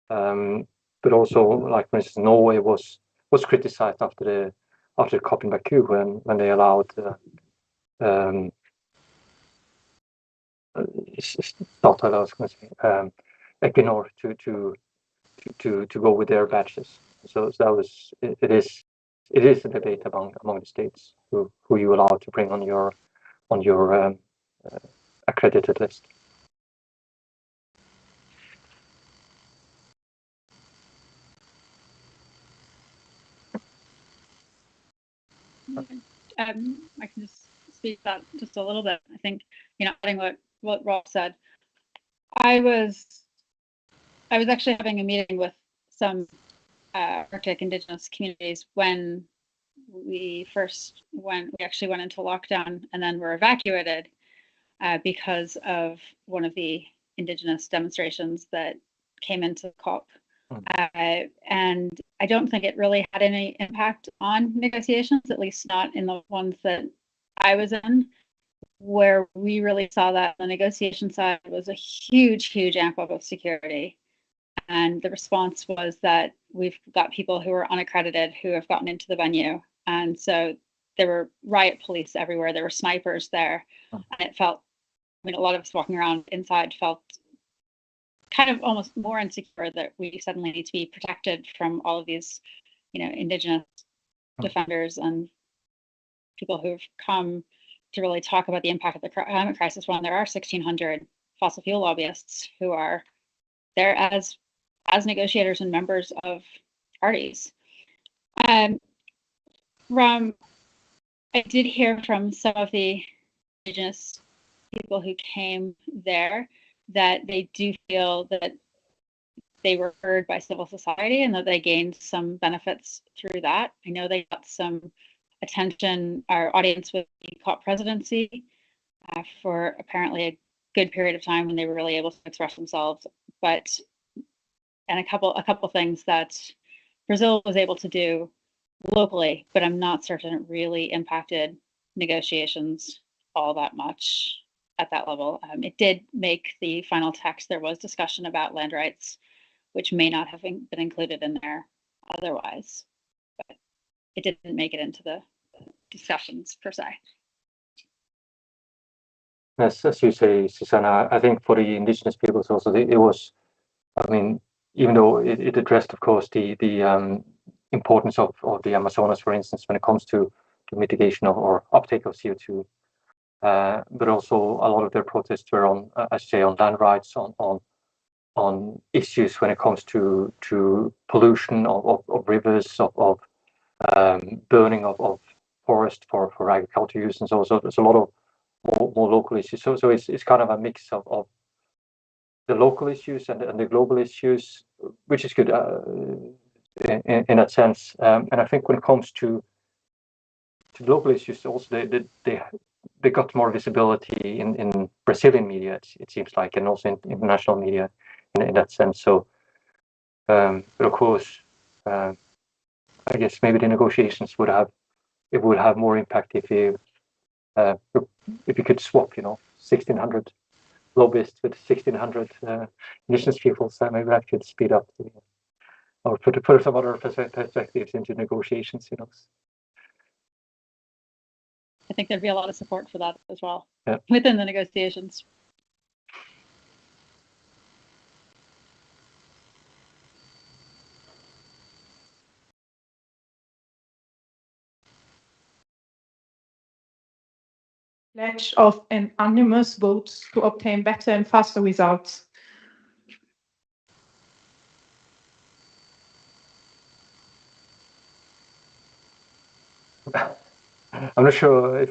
But also, like for instance, Norway was criticized after the COP in Baku when they allowed Equinor to go with their batches. So that was it is a debate among the states who you allow to bring on your accredited list. I can just speak to that just a little bit. I think, you know, adding what Rolf said, I was actually having a meeting with some Arctic indigenous communities when we actually went into lockdown and then were evacuated. because of one of the Indigenous demonstrations that came into COP. And I don't think it really had any impact on negotiations, at least not in the ones that I was in. Where we really saw that on the negotiation side was a huge amp up of security. And the response was that we've got people who are unaccredited who have gotten into the venue. And so there were riot police everywhere. There were snipers there. And it felt, I mean, a lot of us walking around inside felt kind of almost more insecure that we suddenly need to be protected from all of these, you know, Indigenous defenders and people who've come to really talk about the impact of the climate crisis when there are 1,600 fossil fuel lobbyists who are there as negotiators and members of parties. I did hear from some of the Indigenous people who came there that they do feel that they were heard by civil society and that they gained some benefits through that. I know they got some attention, our audience with the COP presidency for apparently a good period of time when they were really able to express themselves. And a couple things that Brazil was able to do locally, but I'm not certain it really impacted negotiations all that much at that level. It did make the final text, there was discussion about land rights, which may not have been included in there otherwise, but it didn't make it into the discussions per se. Yes, as you say, Susana, I think for the Indigenous peoples also, it was, I mean, even though it addressed, of course, the importance of the Amazonas, for instance, when it comes to mitigation or uptake of CO2, but also a lot of their protests were on, as you say, on land rights, on issues when it comes to pollution of rivers, of burning of forest for agriculture use, and so there's a lot of more local issues. So it's kind of a mix of the local issues and the global issues, which is good in that sense. And I think when it comes to local issues, also they got more visibility in Brazilian media, it seems like, and also in international media in that sense. So, but of course, I guess maybe the negotiations would have more impact if you could swap, 1,600 lobbyists with 1,600 Indigenous people. So maybe that could speed up or put some other perspectives into negotiations. I think there'd be a lot of support for that as well, yeah, within the negotiations. Pledge of anonymous votes to obtain better and faster results. I'm not sure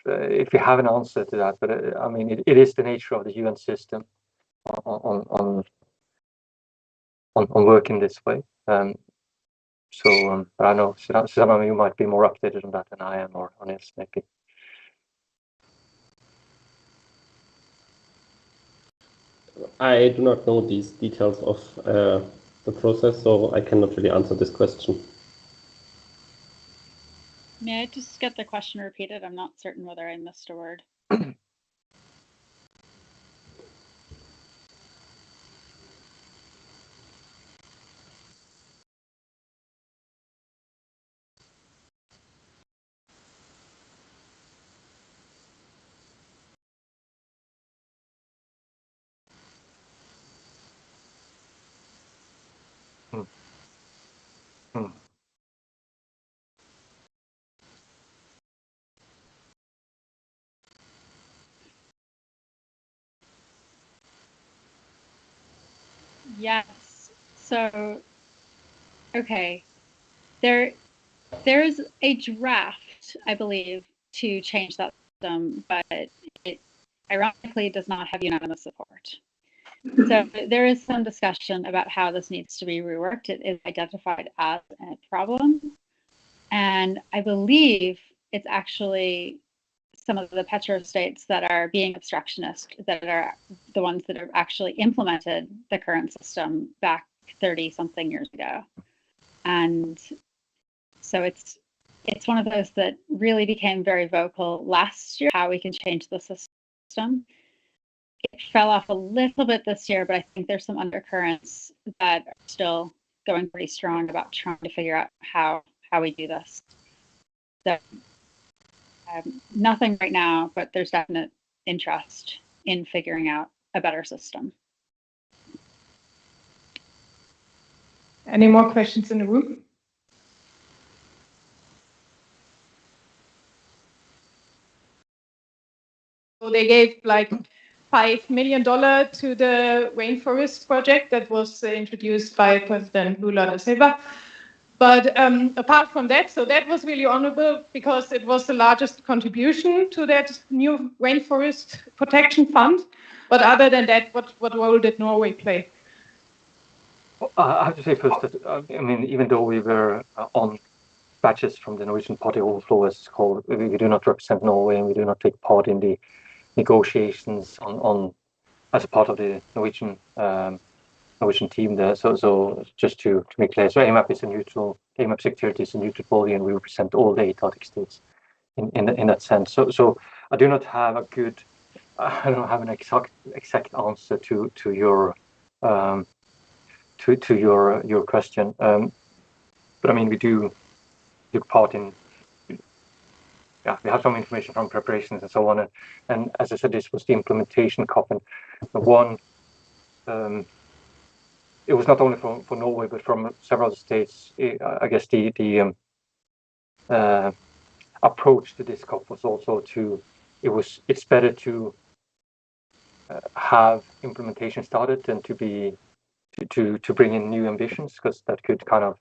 if you have an answer to that, but I mean, it is the nature of the UN system on working this way. So I know some of you might be more updated on that than I am, or on Nils maybe. I do not know these details of the process, so I cannot really answer this question. May I just get the question repeated? I'm not certain whether I missed a word. Yes. So, okay. There is a draft, I believe, to change that system, but it ironically does not have unanimous support. So there is some discussion about how this needs to be reworked. It is identified as a problem. And I believe it's actually some of the petro-states that are being obstructionist, that are the ones that have actually implemented the current system back 30-something years ago. And so it's one of those that really became very vocal last year, how we can change the system. It fell off a little bit this year, but I think there's some undercurrents that are still going pretty strong about trying to figure out how we do this. So nothing right now, but there's definite interest in figuring out a better system. Any more questions in the room? So they gave like $5 million to the rainforest project that was introduced by President Lula da Silva. But apart from that, so that was really honorable because it was the largest contribution to that new rainforest protection fund. But other than that, what role did Norway play? I have to say first that, I mean, even though we were on badges from the Norwegian Party Overflow, as it's called, we do not represent Norway and we do not take part in the negotiations on as a part of the Norwegian team there. So just to make clear, so AMAP is a neutral, AMAP Security is a neutral body, and we represent all the 8 Arctic states in that sense. So I do not have a good, I don't have an exact answer to your your question. But I mean, we do take part in. Yeah, we have some information from preparations and so on, and as I said, this was the implementation COP, and one. It was not only for Norway, but from several states. I guess the approach to this COP was also it's better to have implementation started than to bring in new ambitions, because that could kind of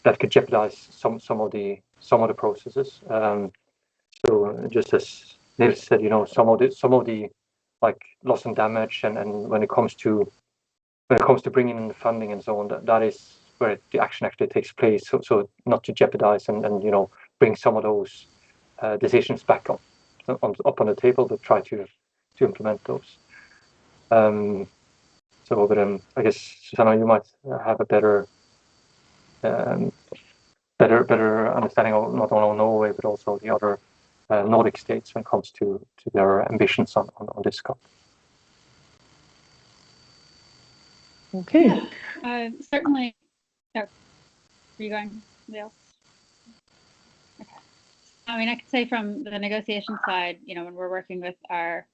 that could jeopardize some of the processes. So just as Nils said, you know, some of the like loss and damage, and when it comes to bringing in the funding and so on, that is where the action actually takes place. So not to jeopardize and you know, bring some of those decisions back up on the table, but try to implement those. So, but I guess Susana, you might have a better understanding of not only Norway but also the other Nordic states when it comes to their ambitions on this COP. Okay. Certainly. Oh, are you going, Nils? Okay. I mean, I could say from the negotiation side, you know, when we're working with our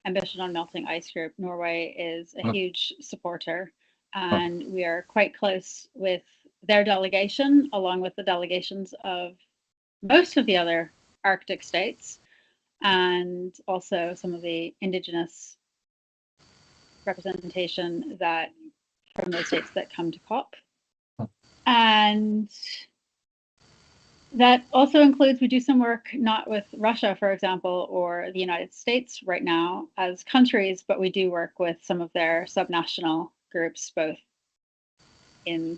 Ambition on Melting Ice group, Norway is a huge supporter, and we are quite close with their delegation, along with the delegations of most of the other Arctic states, and also some of the indigenous representation that from those states that come to COP. And that also includes, we do some work not with Russia, for example, or the United States right now as countries, but we do work with some of their subnational groups, both in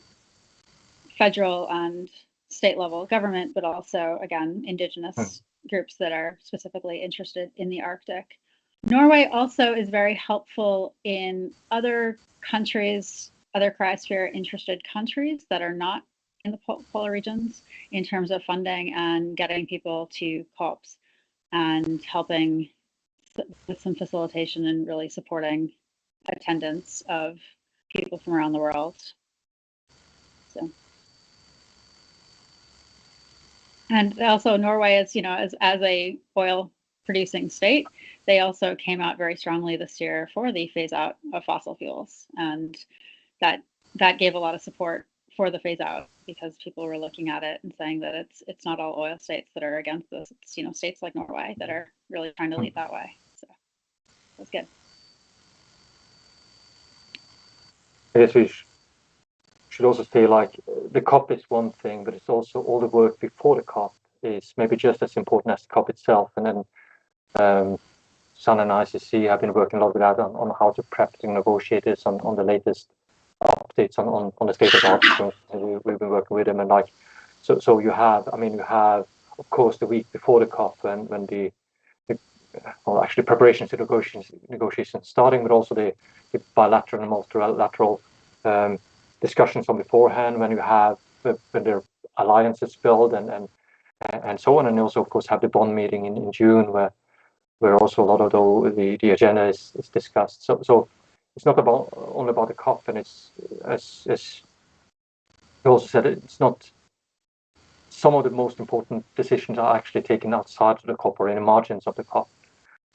federal and state level government, but also, again, indigenous groups that are specifically interested in the Arctic. Norway also is very helpful in other countries, other Cryosphere interested countries that are not in the polar regions, in terms of funding and getting people to COPs and helping with some facilitation and really supporting attendance of people from around the world. So, and also Norway is, you know, as a oil producing state, they also came out very strongly this year for the phase out of fossil fuels, and that gave a lot of support for the phase out, because people were looking at it and saying that it's not all oil states that are against this. It's, you know, states like Norway that are really trying to lead that way. So that's good. I guess we should also say, like, the COP is one thing, but it's also all the work before the COP is maybe just as important as the COP itself. And then Susana and ICC have been working a lot with that on how to prep the negotiators on the latest updates on the state of art. We've been working with them, and like, so you have, I mean, you have of course, the week before the COP, when the actually preparations to negotiations starting, but also the bilateral and multilateral discussions on beforehand, when there are alliances built and so on, and also of course have the Bonn meeting in June where also a lot of the agenda is discussed. So it's not only about the COP, and it's as you also said, it's not. Some of the most important decisions are actually taken outside of the COP or in the margins of the COP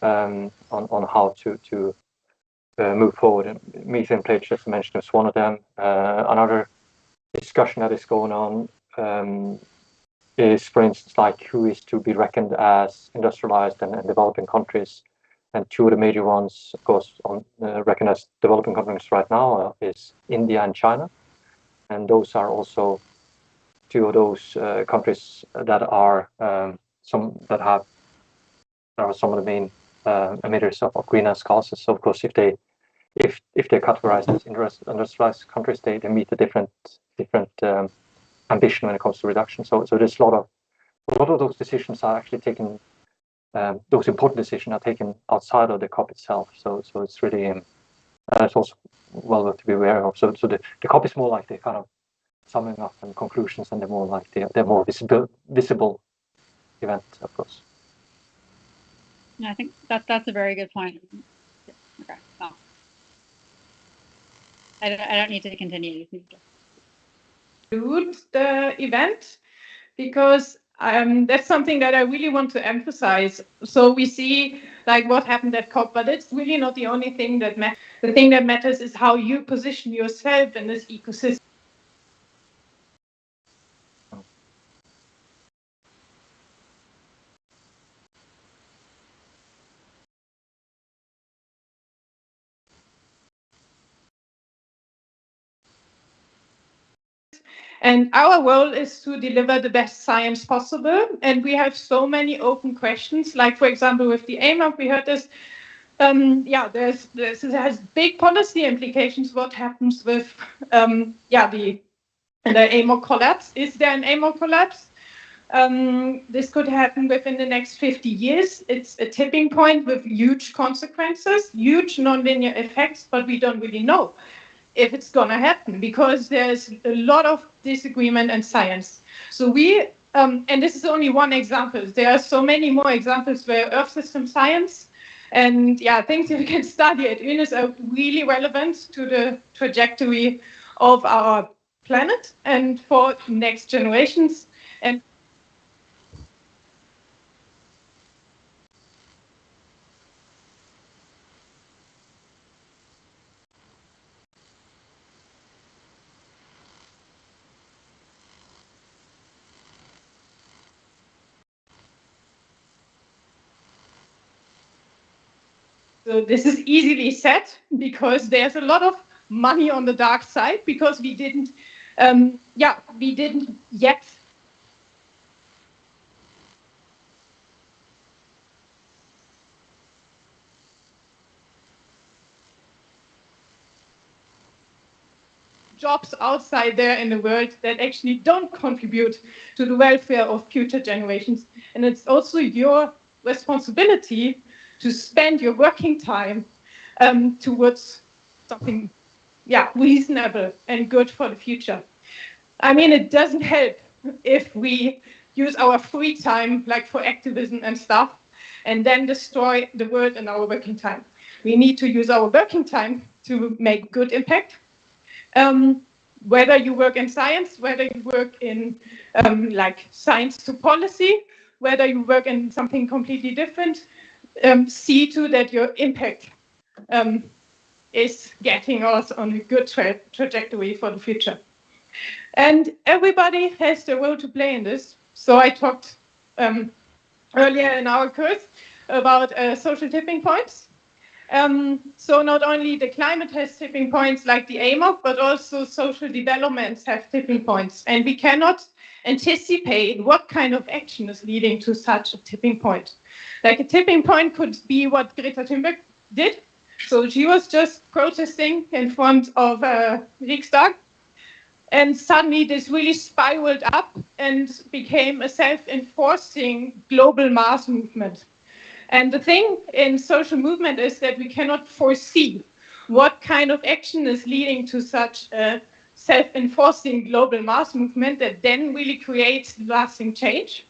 on how to move forward. And methane pledge, as I mentioned, is one of them. Another discussion that is going on is, for instance, like who is to be reckoned as industrialized and developing countries. And two of the major ones, of course, reckoned as developing countries right now is India and China. And those are also two of those countries that are some of the main emitters of greenhouse gases. So of course, if they're categorized as industrialized countries, they meet a different ambition when it comes to reduction. So there's a lot of those decisions are actually taken. Those important decisions are taken outside of the COP itself. So it's really it's also well worth to be aware of. So the COP is more like the kind of summing up and conclusions, and they're more like they're more visible event, of course. Yeah, I think that's a very good point. Okay. Oh. I don't need to continue. The event, because that's something that I really want to emphasize. So we see like what happened at COP, but it's really not the only thing that matters. The thing that matters is how you position yourself in this ecosystem. And our role is to deliver the best science possible. And we have so many open questions, like, for example, with the AMAP, we heard this. This has big policy implications. What happens with the AMAP collapse? Is there an AMAP collapse? This could happen within the next 50 years. It's a tipping point with huge consequences, huge nonlinear effects, but we don't really know if it's going to happen, because there's a lot of disagreement in science. So we, and this is only one example, there are so many more examples where Earth system science and things that we can study at UNIS are really relevant to the trajectory of our planet and for next generations. And so this is easily said because there's a lot of money on the dark side, because we didn't yet jobs outside there in the world that actually don't contribute to the welfare of future generations. And it's also your responsibility to spend your working time towards something reasonable and good for the future. I mean, it doesn't help if we use our free time like for activism and stuff and then destroy the world in our working time. We need to use our working time to make good impact. Whether you work in science, whether you work in like science to policy, whether you work in something completely different, see to that your impact is getting us on a good trajectory for the future. And everybody has their role to play in this. So I talked earlier in our course about social tipping points. So not only the climate has tipping points like the AMAP, but also social developments have tipping points. And we cannot anticipate what kind of action is leading to such a tipping point. Like a tipping point could be what Greta Thunberg did. So she was just protesting in front of Riksdag. And suddenly this really spiraled up and became a self-enforcing global mass movement. And the thing in social movement is that we cannot foresee what kind of action is leading to such a self-enforcing global mass movement that then really creates lasting change.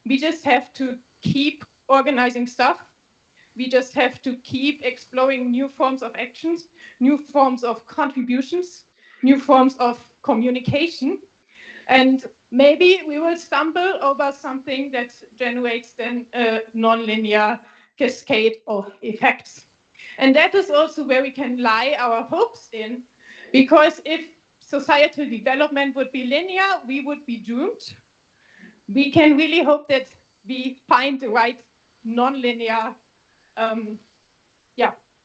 We just have to keep organizing stuff. We just have to keep exploring new forms of actions, new forms of contributions, new forms of communication. And maybe we will stumble over something that generates then a nonlinear cascade of effects. And that is also where we can lie our hopes in, because if societal development would be linear, we would be doomed. We can really hope that we find the right nonlinear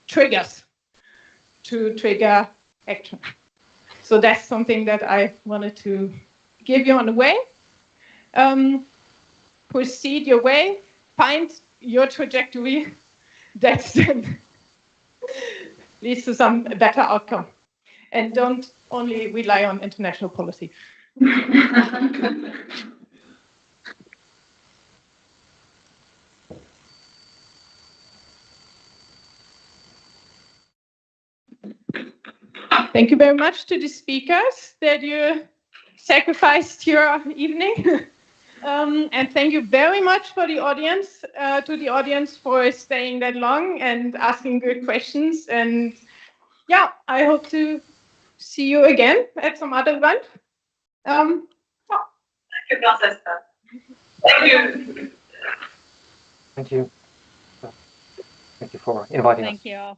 triggers to trigger action. So that's something that I wanted to give you on the way. Proceed your way, find your trajectory that then leads to some better outcome. And don't only rely on international policy. Thank you very much to the speakers that you sacrificed your evening. And thank you very much for the audience, for staying that long and asking good questions. And yeah, I hope to see you again at some other event. Thank you, Francesca. Thank you. Thank you. Thank you for inviting us. Thank you all.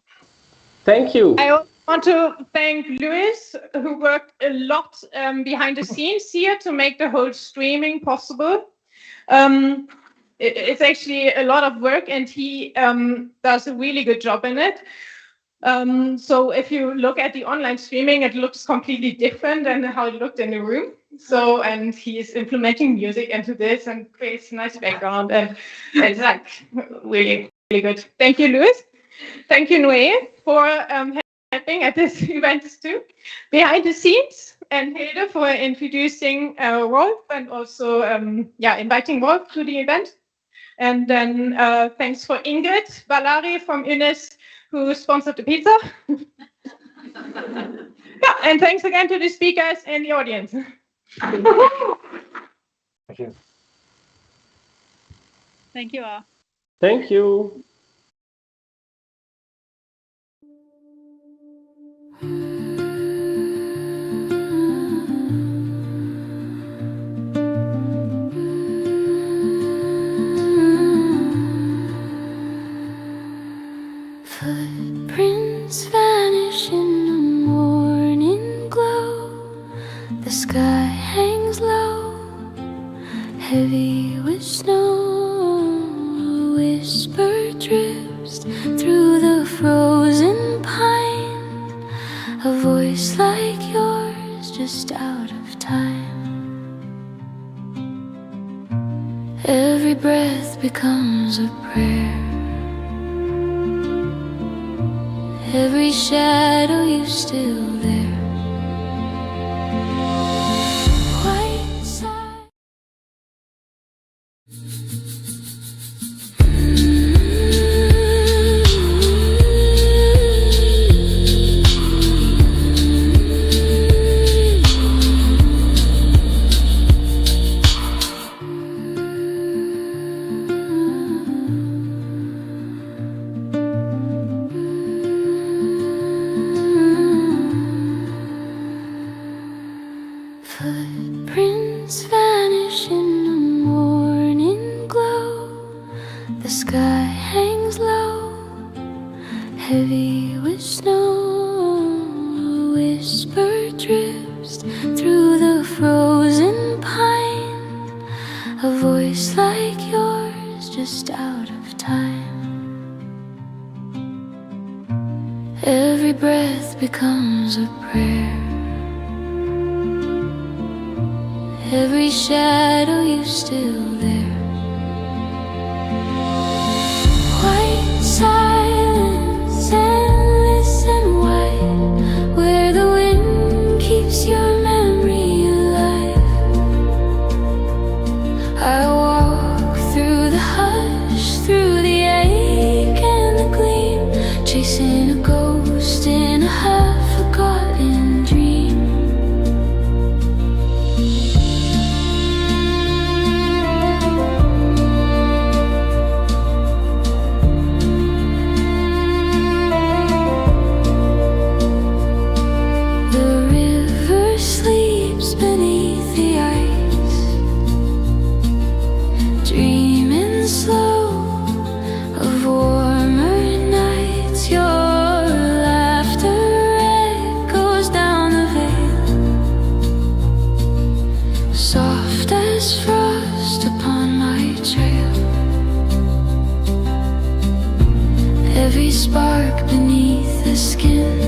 Thank you. I also want to thank Luis, who worked a lot behind the scenes here to make the whole streaming possible. It's actually a lot of work, and he does a really good job in it. So if you look at the online streaming, it looks completely different than how it looked in the room. So, and he is implementing music into this and creates a nice background, and it's like really, really good. Thank you, Luis. Thank you, Noé, for helping at this event too. Behind the scenes, and Hilde for introducing Rolf and also inviting Rolf to the event. And then thanks for Ingrid Ballari from UNIS, who sponsored the pizza. And thanks again to the speakers and the audience. Thank you. Thank you all. Thank you. Footprints vanish in the morning glow. The sky hangs low, heavy with snow. A whisper drifts through the frozen pine. A voice like yours, just out of time. Every breath becomes a prayer. Every shadow, you still there. White side. Footprints vanish in the morning glow. The sky hangs low, heavy with snow. A whisper drifts through the frozen pine. A voice like yours, just out of time. Every breath becomes a prayer. Every shadow, you still there. White silence, endless and white, where the wind keeps your memory. is frost upon my trail. Every spark beneath the skin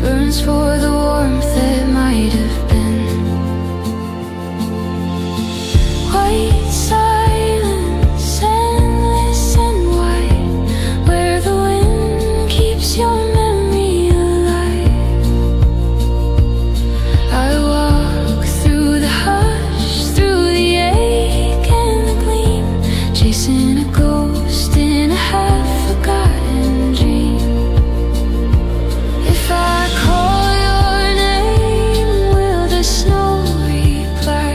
burns for the warmth that might have been. White silence, endless and wide, where the wind keeps your memory alive. I walk through the hush, through the ache and the gleam, chasing a ghost in a half-forgotten dream. If I call your name, will the snow reply?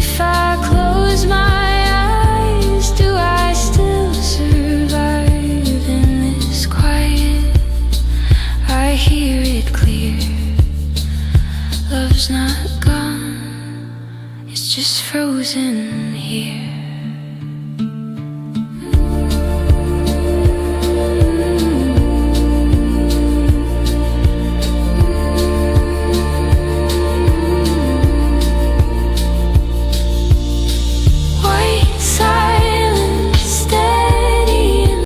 If I close my eyes, do I still survive in this quiet? I hear it clear. Love's not gone, it's just frozen here.